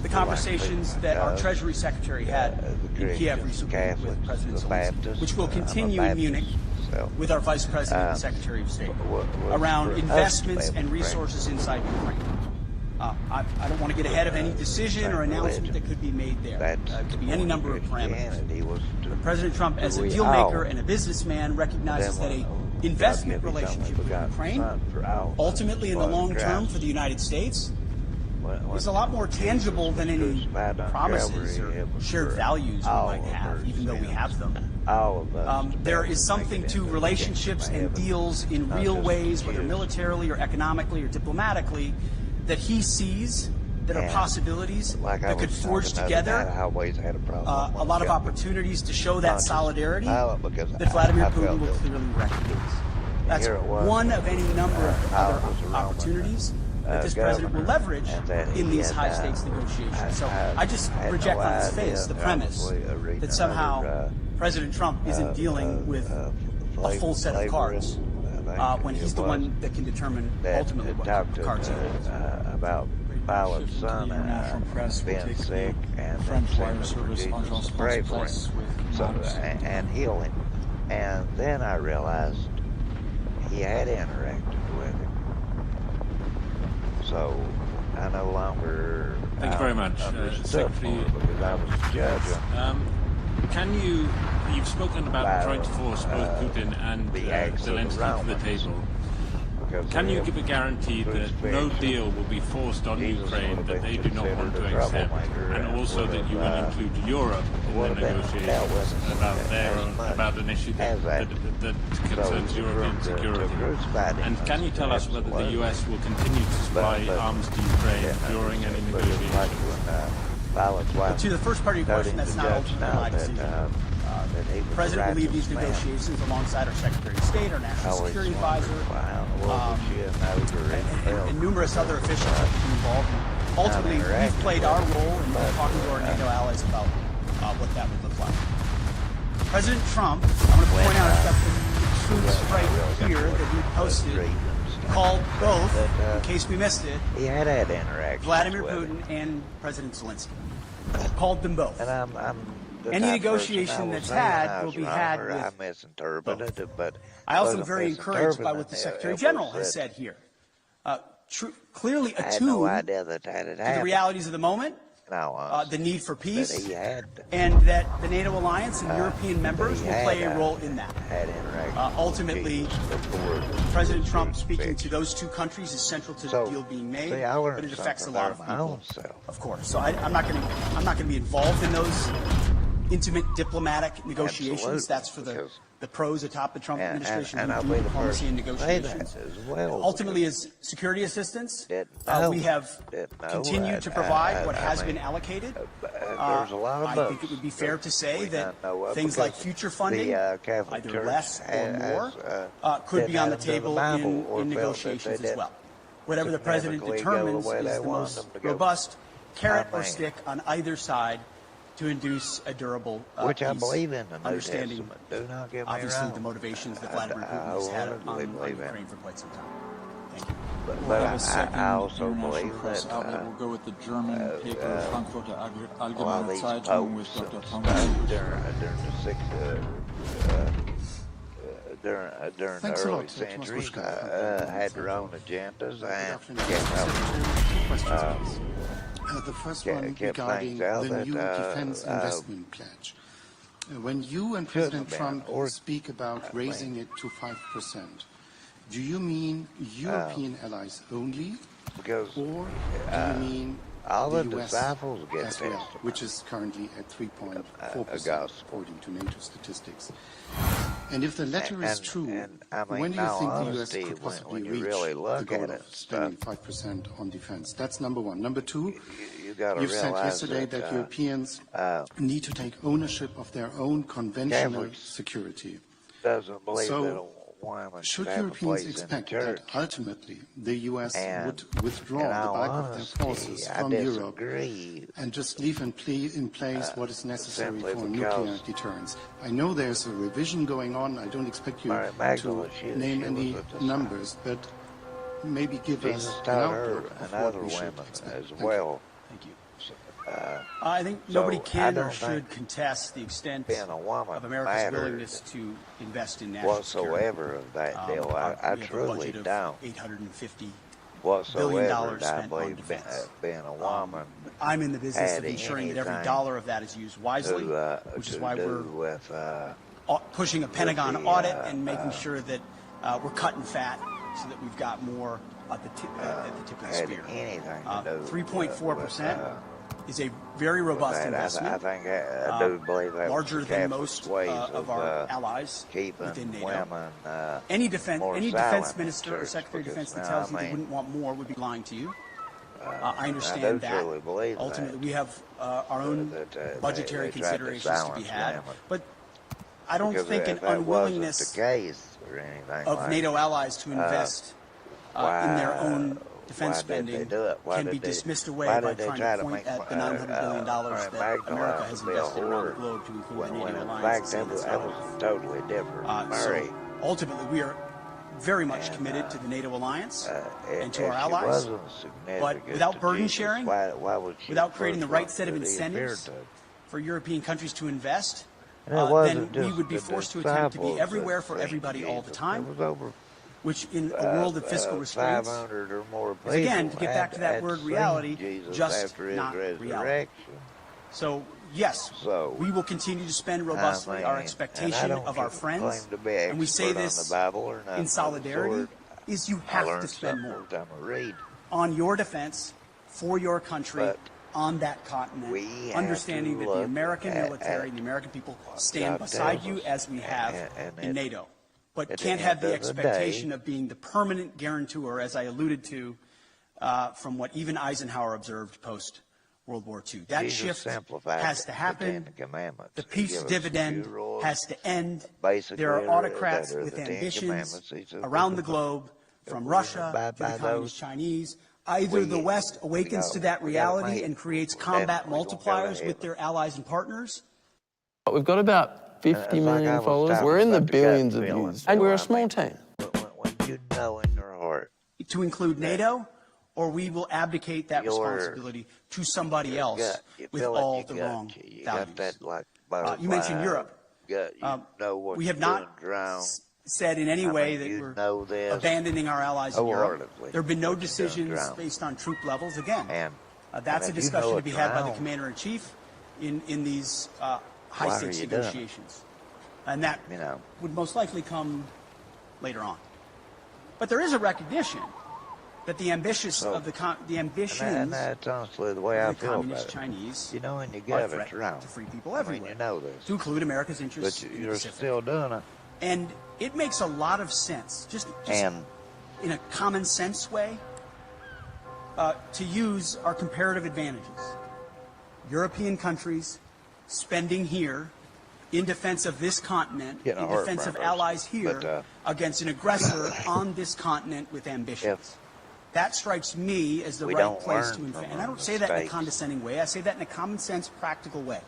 the conversations that our Treasury Secretary had in Kiev recently with President Zelensky, which will continue in Munich with our Vice President and Secretary of State, around investments and resources inside Ukraine. I don't want to get ahead of any decision or announcement that could be made there. It could be any number of parameters. But President Trump, as a deal maker and a businessman, recognizes that an investment relationship with Ukraine, ultimately in the long term for the United States, is a lot more tangible than any promises or shared values we might have, even though we have them. There is something to relationships and deals in real ways, whether militarily or economically or diplomatically, that he sees that are possibilities that could forge together a lot of opportunities to show that solidarity that Vladimir Putin will clearly recognize. That's one of any number of other opportunities that this president will leverage in these high-stakes negotiations. So I just reject on its face the premise that somehow President Trump isn't dealing with a full set of cards when he's the one that can determine ultimately what cards he holds. About Pilot's son being sick and French wire service pray for him and heal him. And then I realized he had interacted with him. So I no longer. Thank you very much, Secretary. Because I was judging. You've spoken about trying to force both Putin and Zelensky to the table. Can you give a guarantee that no deal will be forced on Ukraine that they do not want to accept, and also that you will include Europe in the negotiations about an issue that concerns European security? And can you tell us whether the U.S. will continue to supply arms to Ukraine during any negotiations? Well, to the first part of your question, that's not ultimately my decision. The President will lead these negotiations alongside our Secretary of State, our National Security Advisor, and numerous other officials that have been involved. And ultimately, we've played our role in talking to our NATO allies about what that would look like. President Trump, I want to point out, I've got the troops right here that he posted, called both, in case we missed it, Vladimir Putin and President Zelensky. Called them both. Any negotiation that's had will be had with both. I also am very encouraged by what the Secretary General has said here. Clearly attuned to the realities of the moment the need for peace, and that the NATO alliance and European members will play a role in that. Ultimately, President Trump speaking to those two countries is central to the deal being made, but it affects a lot of people, of course. So I'm not going to be involved in those intimate diplomatic negotiations. That's for the pros atop the Trump administration who do diplomacy and negotiations. Ultimately, as security assistance, we have continued to provide what has been allocated. I think it would be fair to say that things like future funding, either less or more, could be on the table in negotiations as well. Whatever the president determines is the most robust carrot or stick on either side to induce a durable Which I peace, believe in, understanding do not get me obviously wrong. the motivations that Vladimir Putin has had on Ukraine for quite some time. Thank you. But have a second I also international believe press that outlet. We'll go with the German paper, Frankfurter Allgemeine these Zeitung, with popes Dr. and Thomas. during the Thanks a early lot, centuries Thomas had their own agendas and The first kept one things regarding out the that, new defense investment pledge. When you and President Trump speak about raising it to 5%, do you mean European allies only, or do you mean all the the US disciples get as well, tested. which is currently at 3.4% according to NATO statistics? And if the latter is true, when do you think the US could possibly reach the goal of spending 5% on defense? That's number one. Number two, you've said yesterday that Europeans need to take ownership of their own conventional security. So, should Europeans expect that ultimately the US would withdraw the bulk of their forces from Europe and just leave in place what is necessary for nuclear deterrence? I know there's a revision going on. I don't expect you to name any numbers, but maybe give us an outlook of what we should expect. as well. Thank you. I think nobody can or should contest the extent of America's willingness to invest in national whatsoever security. of that deal. I truly don't. $850 Whatsoever, billion I spent on believe defense. being a woman. I'm in the business of ensuring that every dollar of that is used wisely, which is why we're pushing a Pentagon audit and making sure that we're cutting fat so that we've got more at the tip of the spear. 3.4% is a very robust investment, I do believe that larger than most of our allies within NATO. Any defense minister or secretary of defense that tells you they wouldn't want more would be lying to you. I understand that. Ultimately, we have our own budgetary considerations to be had, but I don't think an unwillingness of NATO allies to invest in their own defense spending can be dismissed away by trying to point at the $900 billion that America has invested around the globe to include the NATO alliance. That was totally different. So ultimately, we are very much committed to the NATO alliance and to our allies, but without burden sharing, without creating the right set of incentives for European countries to invest, then we would be forced to attempt to be everywhere for everybody all the time, which in a world of fiscal restraints is, again, to get back to that word reality, just not reality. So, yes, we will continue to spend robustly. Our expectation of our friends, and we say this in solidarity, is you have to spend more on your defense, for your country, on that continent, understanding that the American military and the American people stand beside you as we have in NATO, but can't have the expectation of being the permanent guarantor, as I alluded to, from what even Eisenhower observed post World War II. That shift has to happen. The peace dividend has to end. There are autocrats with ambitions around the globe, from Russia to the Communist Chinese. Either the West awakens to that reality and creates combat multipliers with their allies and partners. We've got about 50 million followers. We're in the billions of views, and we're a small team. To include NATO, or we will abdicate that responsibility to somebody else with all the wrong values. You mentioned Europe. We have not said in any way that we're abandoning our allies in Europe. There have been no decisions based on troop levels. Again, That's a discussion to be had by the commander-in-chief in these high-stakes negotiations. And that would most likely come later on. But there is a recognition that the ambitions and that's honestly the way I feel communist about it. Chinese And you got it wrong. to free people everywhere, you know this. to include America's interests But in the you're Pacific. still doing it. And it makes a lot of sense, just in a common sense way, to use our comparative advantages. European countries spending here in defense of this continent, in defense of allies here, against an aggressor on this continent with ambitions. That strikes me as the right place to invest. And I don't say that in a condescending way. I say that in a common sense, practical way.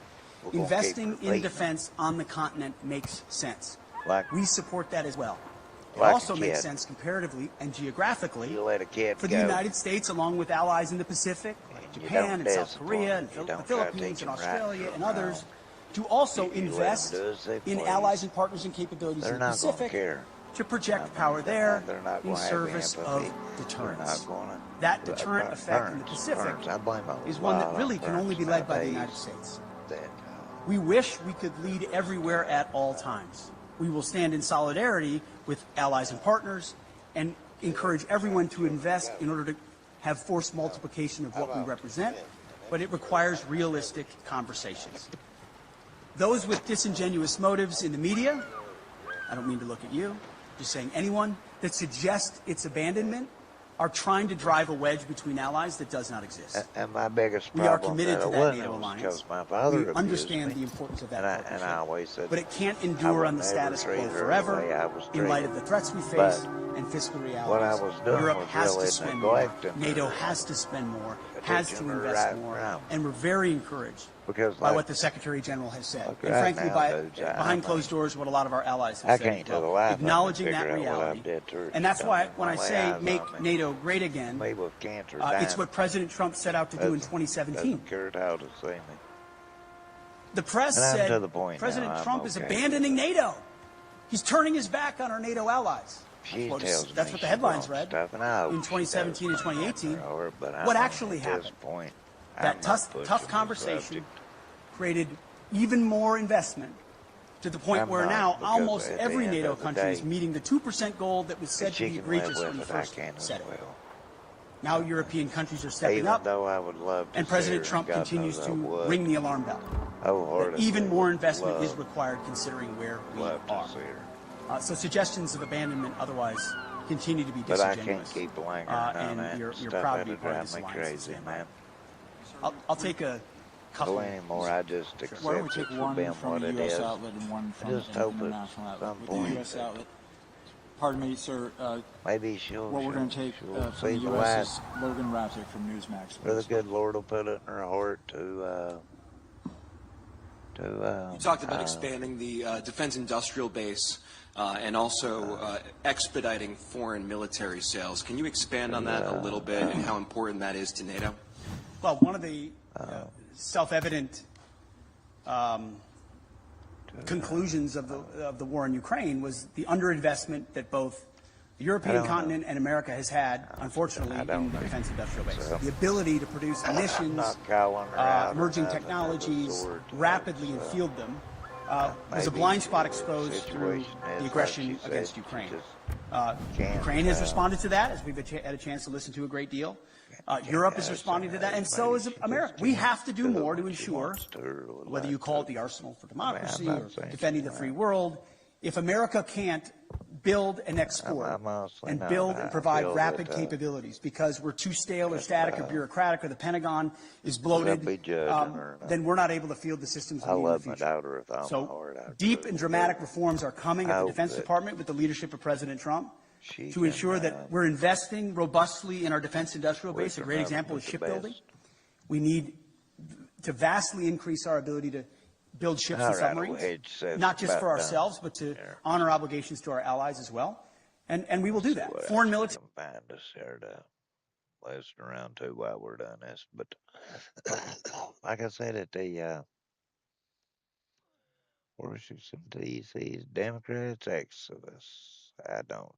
Investing in defense on the continent makes sense. We support that as well. It also makes sense comparatively and geographically for the United States, along with allies in the Pacific, like Japan and South Korea and the Philippines and Australia and others, to also invest in allies and partners and capabilities in the Pacific to project power there in service of deterrence. That deterrent effect in the Pacific is one that really can only be led by the United States. We wish we could lead everywhere at all times. We will stand in solidarity with allies and partners and encourage everyone to invest in order to have force multiplication of what we represent, but it requires realistic conversations. Those with disingenuous motives in the media, I don't mean to look at you, just saying anyone that suggests its abandonment are trying to drive a wedge between allies that does not exist. And my biggest We are problem committed to that that it NATO wasn't alliance. because my father We abused understand me. the importance of that And partnership. I always said But it can't I endure on would the never status treat quo her the forever way I was in light of treated. the threats we But face and fiscal realities. what I was doing Europe was has really to spend more. neglecting NATO her. has to spend more, has to Teaching her invest right more. now. And we're very encouraged Because by like- what the Secretary General has said. Like And right frankly, now, dudes, behind closed doors, what a lot of our allies have I said. can't tell the life acknowledging of that them, figure out what I reality. did to her. And that's She why don't when I lay say eyes make on me. NATO great again, Me with cancer it's dying. what President Trump set out to do in Doesn't 2017. care how to see me. The press And I'm said to the point President now, I'm Trump is okay. abandoning NATO. He's turning his back on our NATO allies. She That's tells me what the she headlines wants read stuff, and I hope in she 2017 and does. 2018. But What I'm actually at this happened? point, I'm That not tough pushing the conversation subject. created even more investment to the point I'm where not, now because almost at the every end NATO of the country is day, meeting the 2% goal that was said if to be she can live egregious when with he it, I first can as said it. well. Now European countries are stepping Even up, though I would love to and see President her, Trump God continues knows I to would. ring the alarm bell. Wholeheartedly That even more would investment is love- required considering where we love to are. see her. So suggestions of abandonment otherwise continue to be But I disingenuous. can't keep lingering And on that you're stuff. proud to be That'd part of drive this me alliance. crazy, man. I'll take a couple. Go anymore. I just accept Why don't we it take for one being from what a it U.S. is. outlet and one I from just an hope at international outlet? some With the point U.S. outlet, pardon me, sir. Maybe she'll. What we're going to take she'll from the see the U.S. light. is Logan Raptic from Newsmax. Or the good Lord will put it in her heart to. You talked about expanding the defense industrial base and also expediting foreign military sales. Can you expand on that a little bit and how important that is to NATO? Well, one of the self-evident conclusions of the war in Ukraine was the underinvestment that both the European continent and America has had, unfortunately, in the defense industrial base. The ability to produce munitions, emerging technologies, rapidly and field them was a blind spot exposed through the aggression against Ukraine. Ukraine has responded to that, as we've had a chance to listen to a great deal. Europe is responding to that, and so is America. We have to do more to ensure, whether you call it the arsenal for democracy or defending the free world, if America can't build and export and build and provide rapid capabilities because we're too stale or static or bureaucratic or the Pentagon is bloated, then we're not able to field the systems we need in the future. So deep and dramatic reforms are coming at the Defense Department with the leadership of President Trump to ensure that we're investing robustly in our defense industrial base. A great example is shipbuilding. We need to vastly increase our ability to build ships and submarines, not just for ourselves, but to honor obligations to our allies as well. And we will do that. Foreign military. Find us here to listen around too while we're doing this. But like I said at the Warships and TC's Democrats, Exodus, I don't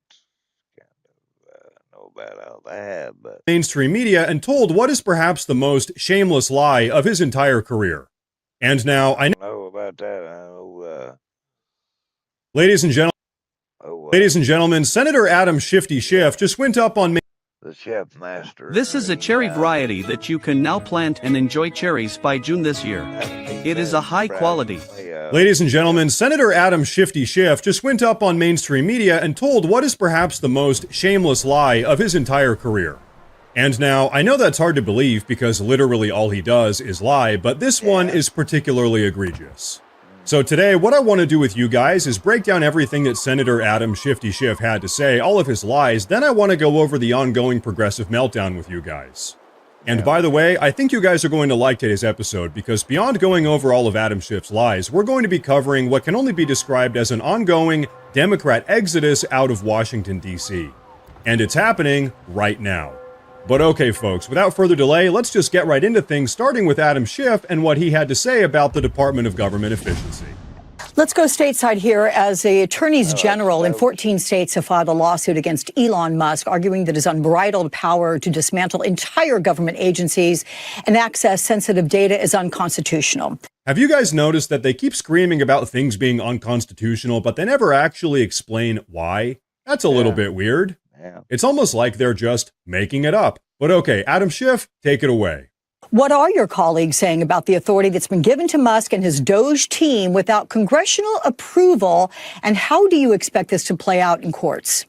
kind of know about all that, but mainstream media and told what is perhaps the most shameless lie of his entire career. And now I know about that. I know, ladies and gentlemen, Senator Adam Shifty Schiff just went up on the chef master. This is a cherry variety that you can now plant and enjoy cherries by June this year. It is a high quality. Ladies and gentlemen, Senator Adam Shifty Schiff just went up on mainstream media and told what is perhaps the most shameless lie of his entire career. And now, I know that's hard to believe because literally all he does is lie, but this one is particularly egregious. So today, what I want to do with you guys is break down everything that Senator Adam Shifty Schiff had to say, all of his lies, then I want to go over the ongoing progressive meltdown with you guys. And by the way, I think you guys are going to like today's episode because beyond going over all of Adam Schiff's lies, we're going to be covering what can only be described as an ongoing Democrat exodus out of Washington, D.C. And it's happening right now. But okay, folks, without further delay, let's just get right into things, starting with Adam Schiff and what he had to say about the Department of Government Efficiency. Let's go stateside here as the attorneys general in 14 states have filed a lawsuit against Elon Musk, arguing that his unbridled power to dismantle entire government agencies and access sensitive data is unconstitutional. Have you guys noticed that they keep screaming about things being unconstitutional, but they never actually explain why? That's a little bit weird. It's almost like they're just making it up. But okay, Adam Schiff, take it away. What are your colleagues saying about the authority that's been given to Musk and his Doge team without congressional approval? And how do you expect this to play out in courts?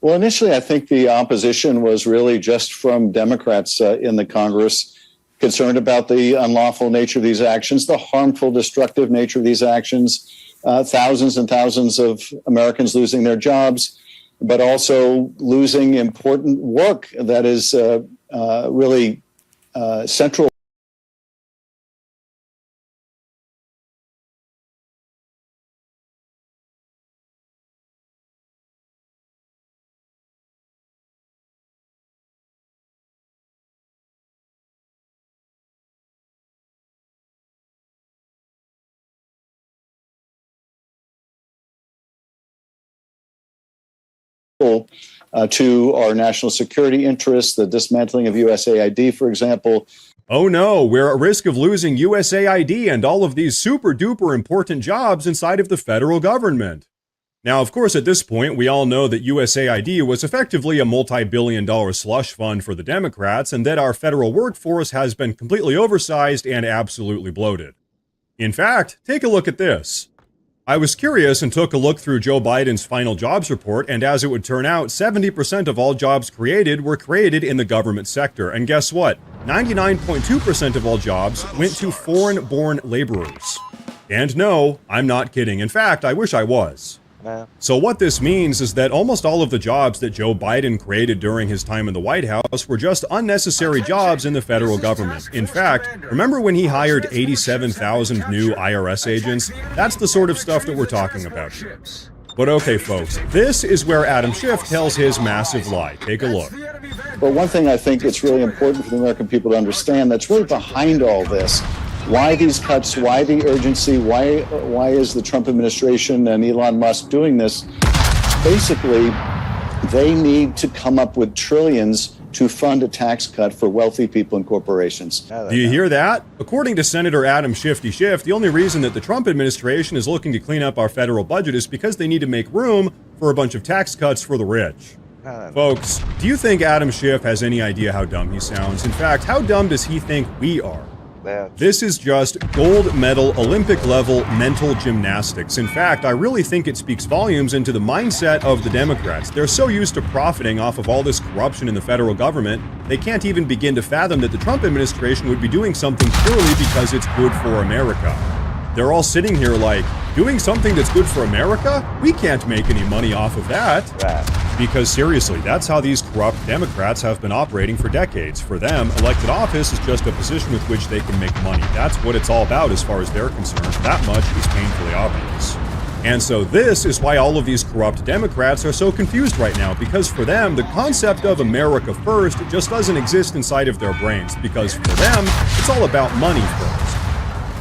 Well, initially, I think the opposition was really just from Democrats in the Congress, concerned about the unlawful nature of these actions, the harmful, destructive nature of these actions, thousands and thousands of Americans losing their jobs, but also losing important work that is really central. To our national security interests, the dismantling of USAID, for example. Oh no, we're at risk of losing USAID and all of these super duper important jobs inside of the federal government. Now, of course, at this point, we all know that USAID was effectively a multi-billion-dollar slush fund for the Democrats and that our federal workforce has been completely oversized and absolutely bloated. In fact, take a look at this. I was curious and took a look through Joe Biden's final jobs report, and as it would turn out, 70% of all jobs created were created in the government sector. And guess what? 99.2% of all jobs went to foreign-born laborers. And no, I'm not kidding. In fact, I wish I was. So what this means is that almost all of the jobs that Joe Biden created during his time in the White House were just unnecessary jobs in the federal government. In fact, remember when he hired 87,000 new IRS agents? That's the sort of stuff that we're talking about here. But okay, folks, this is where Adam Schiff tells his massive lie. Take a look. But one thing I think it's really important for the American people to understand that's really behind all this. Why these cuts? Why the urgency? Why is the Trump administration and Elon Musk doing this? Basically, they need to come up with trillions to fund a tax cut for wealthy people and corporations. Do you hear that? According to Senator Adam Shifty Schiff, the only reason that the Trump administration is looking to clean up our federal budget is because they need to make room for a bunch of tax cuts for the rich. Folks, do you think Adam Schiff has any idea how dumb he sounds? In fact, how dumb does he think we are? This is just gold medal, Olympic level mental gymnastics. In fact, I really think it speaks volumes into the mindset of the Democrats. They're so used to profiting off of all this corruption in the federal government, they can't even begin to fathom that the Trump administration would be doing something purely because it's good for America. They're all sitting here like, doing something that's good for America? We can't make any money off of that. Because seriously, that's how these corrupt Democrats have been operating for decades. For them, elected office is just a position with which they can make money. That's what it's all about as far as they're concerned. That much is painfully obvious. And so this is why all of these corrupt Democrats are so confused right now, because for them, the concept of America first just doesn't exist inside of their brains, because for them, it's all about money first.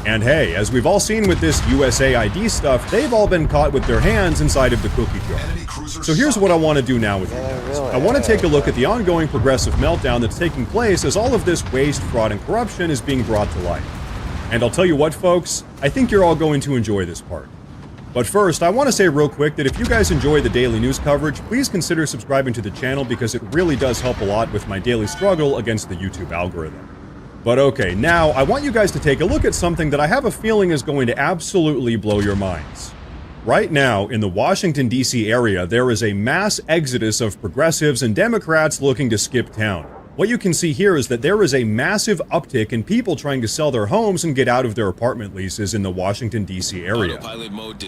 And hey, as we've all seen with this USAID stuff, they've all been caught with their hands inside of the cookie jar. So here's what I want to do now with you guys. I want to take a look at the ongoing progressive meltdown that's taking place as all of this waste, fraud, and corruption is being brought to light. And I'll tell you what, folks, I think you're all going to enjoy this part. But first, I want to say real quick that if you guys enjoy the daily news coverage, please consider subscribing to the channel because it really does help a lot with my daily struggle against the YouTube algorithm. But okay, now I want you guys to take a look at something that I have a feeling is going to absolutely blow your minds. Right now, in the Washington, D.C. area, there is a mass exodus of progressives and Democrats looking to skip town. What you can see here is that there is a massive uptick in people trying to sell their homes and get out of their apartment leases in the Washington, D.C. area.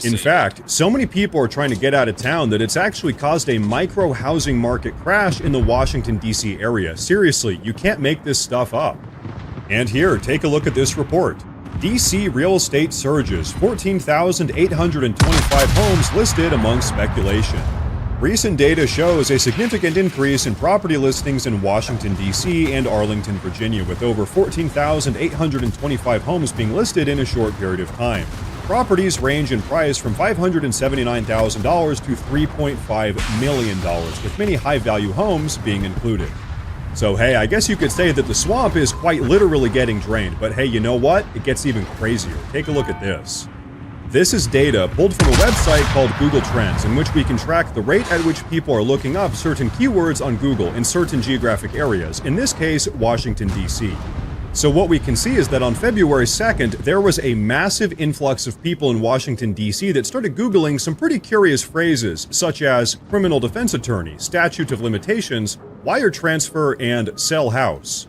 In fact, so many people are trying to get out of town that it's actually caused a micro-housing market crash in the Washington, D.C. area. Seriously, you can't make this stuff up. And here, take a look at this report. DC real estate surges, 14,825 homes listed among speculation. Recent data shows a significant increase in property listings in Washington, D.C. and Arlington, Virginia, with over 14,825 homes being listed in a short period of time. Properties range in price from $579,000 to $3.5 million, with many high-value homes being included. So hey, I guess you could say that the swamp is quite literally getting drained, but hey, you know what? It gets even crazier. Take a look at this. This is data pulled from a website called Google Trends, in which we can track the rate at which people are looking up certain keywords on Google in certain geographic areas, in this case, Washington, D.C. So what we can see is that on February 2nd, there was a massive influx of people in Washington, D.C. that started Googling some pretty curious phrases, such as criminal defense attorney, statute of limitations, wire transfer, and sell house.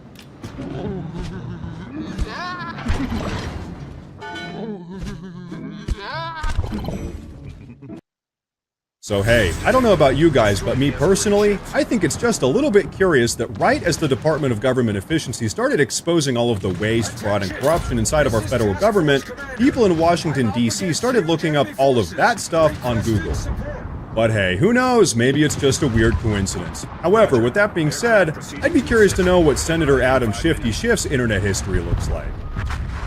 So hey, I don't know about you guys, but me personally, I think it's just a little bit curious that right as the Department of Government Efficiency started exposing all of the waste, fraud, and corruption inside of our federal government, people in Washington, D.C. started looking up all of that stuff on Google. But hey, who knows, maybe it's just a weird coincidence. However, with that being said, I'd be curious to know what Senator Adam Shifty Schiff's internet history looks like.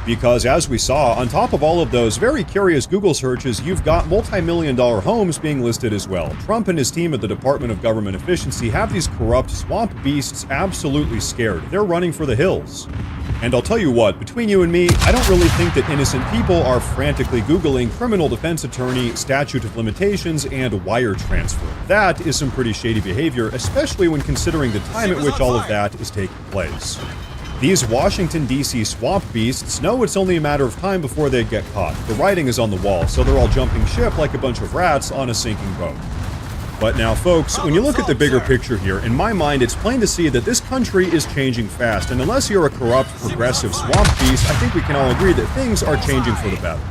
Because as we saw, on top of all of those very curious Google searches, you've got multi-million-dollar homes being listed as well. Trump and his team at the Department of Government Efficiency have these corrupt swamp beasts absolutely scared. They're running for the hills. And I'll tell you what, between you and me, I don't really think that innocent people are frantically Googling criminal defense attorney, statute of limitations, and wire transfer. That is some pretty shady behavior, especially when considering the time at which all of that is taking place. These Washington, D.C. swamp beasts know it's only a matter of time before they get caught. The writing is on the wall, so they're all jumping ship like a bunch of rats on a sinking boat. But now, folks, when you look at the bigger picture here, in my mind, it's plain to see that this country is changing fast, and unless you're a corrupt, progressive swamp beast, I think we can all agree that things are changing for the better.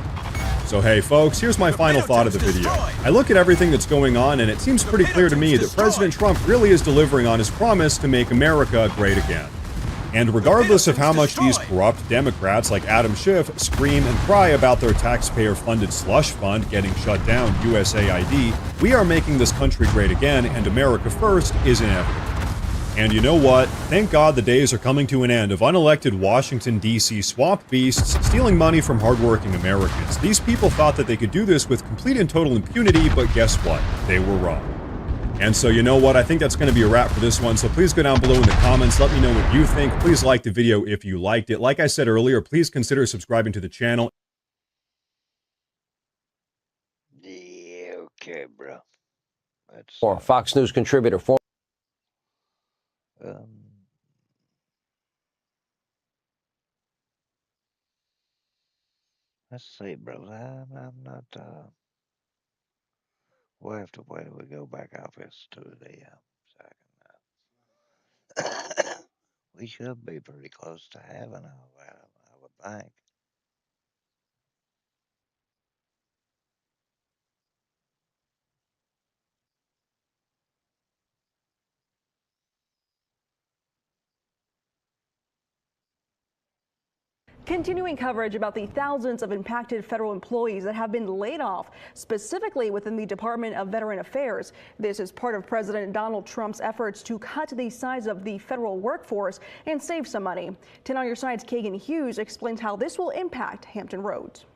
So hey, folks, here's my final thought of the video. I look at everything that's going on, and it seems pretty clear to me that President Trump really is delivering on his promise to make America great again. And regardless of how much these corrupt Democrats like Adam Schiff scream and cry about their taxpayer-funded slush fund getting shut down, USAID, we are making this country great again, and America first is inevitable. And you know what? Thank God the days are coming to an end of unelected Washington, D.C. swamp beasts stealing money from hardworking Americans. These people thought that they could do this with complete and total impunity, but guess what? They were wrong. And so you know what, I think that's going to be a wrap for this one, so please go down below in the comments, let me know what you think, please like the video if you liked it. Like I said earlier, please consider subscribing to the channel. Yeah, okay, bro. That's, Or Fox News contributor for. Let's see, bro. I'm not, we'll have to wait till we go back office to the second. We should be pretty close to having all that, I would think. Continuing coverage about the thousands of impacted federal employees that have been laid off, specifically within the Department of Veteran Affairs. This is part of President Donald Trump's efforts to cut the size of the federal workforce and save some money. 10 on your side's Kagan Hughes explains how this will impact Hampton Roads.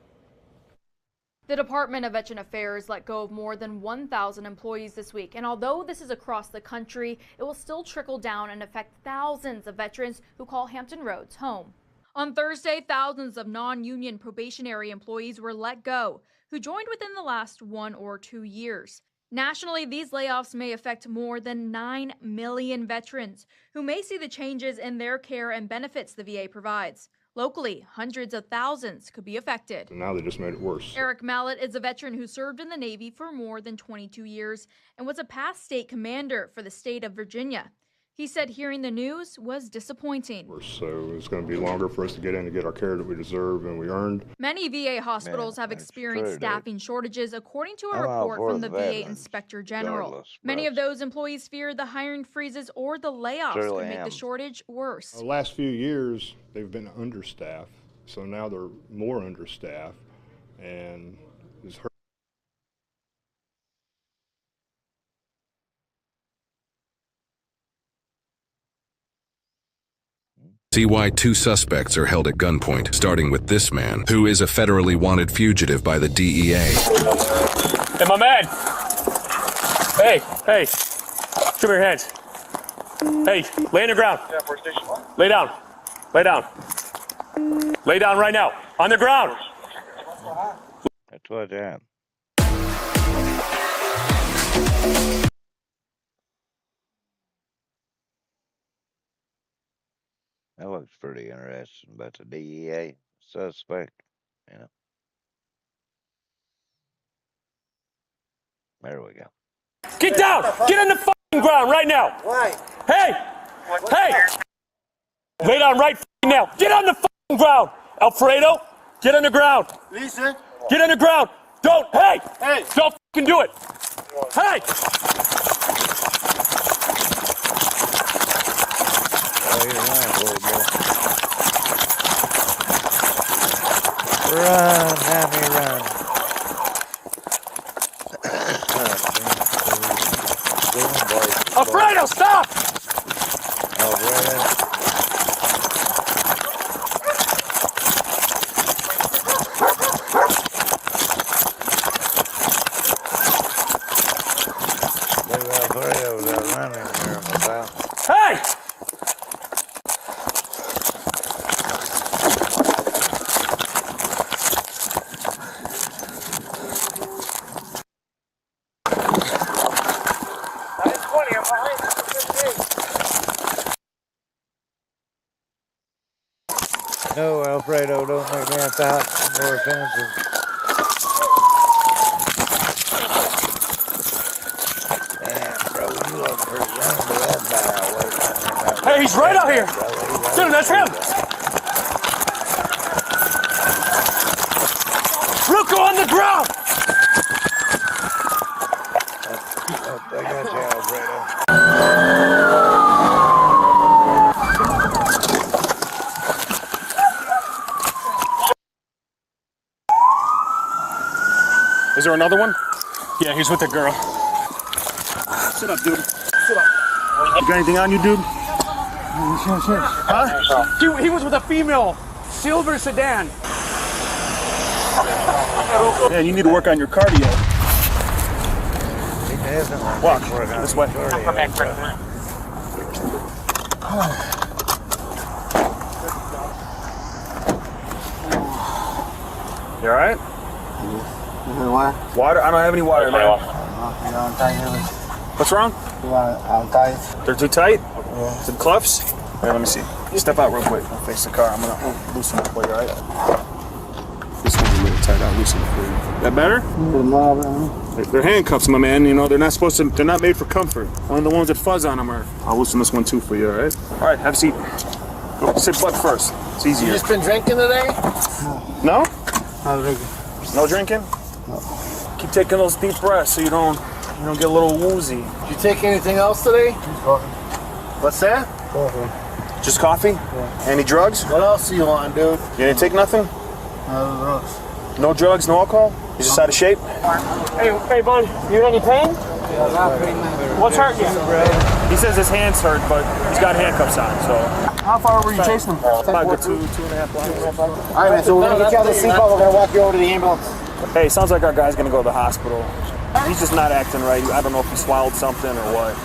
The Department of Veteran Affairs let go of more than 1,000 employees this week. And although this is across the country, it will still trickle down and affect thousands of veterans who call Hampton Roads home. On Thursday, thousands of non-union probationary employees were let go, who joined within the last 1 or 2 years. Nationally, these layoffs may affect more than 9 million veterans, who may see the changes in their care and benefits the VA provides. Locally, hundreds of thousands could be affected. Now they just made it worse. Eric Mallett is a veteran who served in the Navy for more than 22 years and was a past state commander for the state of Virginia. He said hearing the news was disappointing. So it's going to be longer for us to get in to get our care that we deserve and we earned. Many VA hospitals have experienced staffing shortages, according to a report from the VA Inspector General. Many of those employees fear the hiring freezes or the layoffs could make the shortage worse. The last few years, they've been understaffed, so now they're more understaffed, and it's hurt. See why 2 suspects are held at gunpoint, starting with this man, who is a federally wanted fugitive by the DEA. Hey, my man! Hey! Show me your hands. Hey, lay on the ground. Lay down. Lay down. Lay down right now. On the ground. That's what I am. That looks pretty interesting about the DEA suspect, you know. There we go. Get down! Get on the fucking ground right now! Why? Hey! Lay down right now! Get on the fucking ground! Alfredo, get on the ground! Listen. Get on the ground! Don't! Hey! Don't fucking do it! Hey! Run, Hammy, run. Alfredo, stop! Alfredo. Hey! No, Alfredo, don't make that thought more offensive. Damn, bro, you look pretty young to that barrel. Hey, he's right out here! Dude, that's him! Ruko on the ground! I got you, Alfredo. Is there another one? Yeah, he's with the girl. Sit up, dude. Sit up. You got anything on you, dude? Huh? He was with a female silver sedan. Yeah, you need to work on your cardio. Walk this way. You all right? Water? I don't have any water, man. What's wrong? I'm tight. They're too tight? Yeah. The cuffs? Here, let me see. You step out real quick. I'll face the car. I'm gonna loosen it for you, alright? This one's a little tight. I'll loosen it for you. That better? They're handcuffs, my man. You know, they're not supposed to, they're not made for comfort. Only the ones that fuzz on them are. I'll loosen this one too for you, alright? Alright, have a seat. Go sit butt first. It's easier. You just been drinking today? No? Not drinking. No drinking? No. Keep taking those deep breaths so you don't get a little woozy. Did you take anything else today? Coffee. What's that? Coffee. Just coffee? Yeah. Any drugs? What else do you want, dude? You didn't take nothing? No drugs. No drugs, no alcohol? You just out of shape? Hey, bud, you in any pain? Yeah, not pain, man. What's hurting you? He says his hands hurt, but he's got handcuffs on, so. How far were you chasing him? About a good 2.5 blocks. All right, man, so we're going to get you out of the seatbelt. We're going to walk you over to the ambulance. Hey, sounds like our guy's gonna go to the hospital. He's just not acting right. I don't know if he swallowed something or what.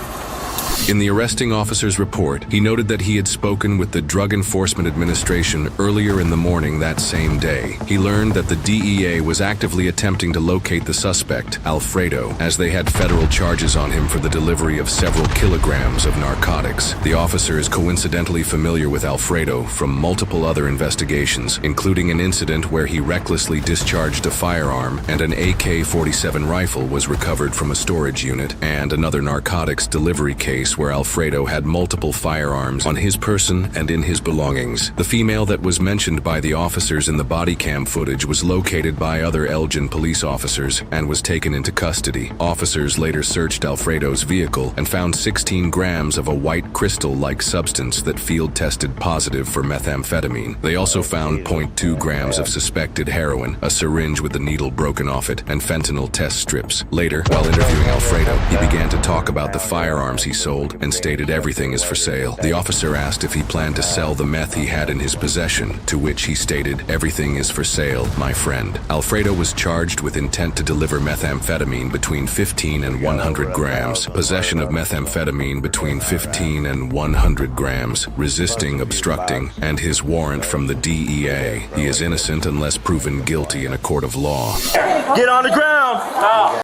In the arresting officer's report, he noted that he had spoken with the Drug Enforcement Administration earlier in the morning that same day. He learned that the DEA was actively attempting to locate the suspect, Alfredo, as they had federal charges on him for the delivery of several kilograms of narcotics. The officer is coincidentally familiar with Alfredo from multiple other investigations, including an incident where he recklessly discharged a firearm and an AK-47 rifle was recovered from a storage unit, and another narcotics delivery case where Alfredo had multiple firearms on his person and in his belongings. The female that was mentioned by the officers in the body cam footage was located by other Elgin police officers and was taken into custody. Officers later searched Alfredo's vehicle and found 16 grams of a white crystal-like substance that field tested positive for methamphetamine. They also found 0.2 grams of suspected heroin, a syringe with the needle broken off it, and fentanyl test strips. Later, while interviewing Alfredo, he began to talk about the firearms he sold and stated everything is for sale. The officer asked if he planned to sell the meth he had in his possession, to which he stated, "Everything is for sale, my friend." Alfredo was charged with intent to deliver methamphetamine between 15 and 100 grams, possession of methamphetamine between 15 and 100 grams, resisting, obstructing, and his warrant from the DEA. He is innocent unless proven guilty in a court of law. Get on the ground!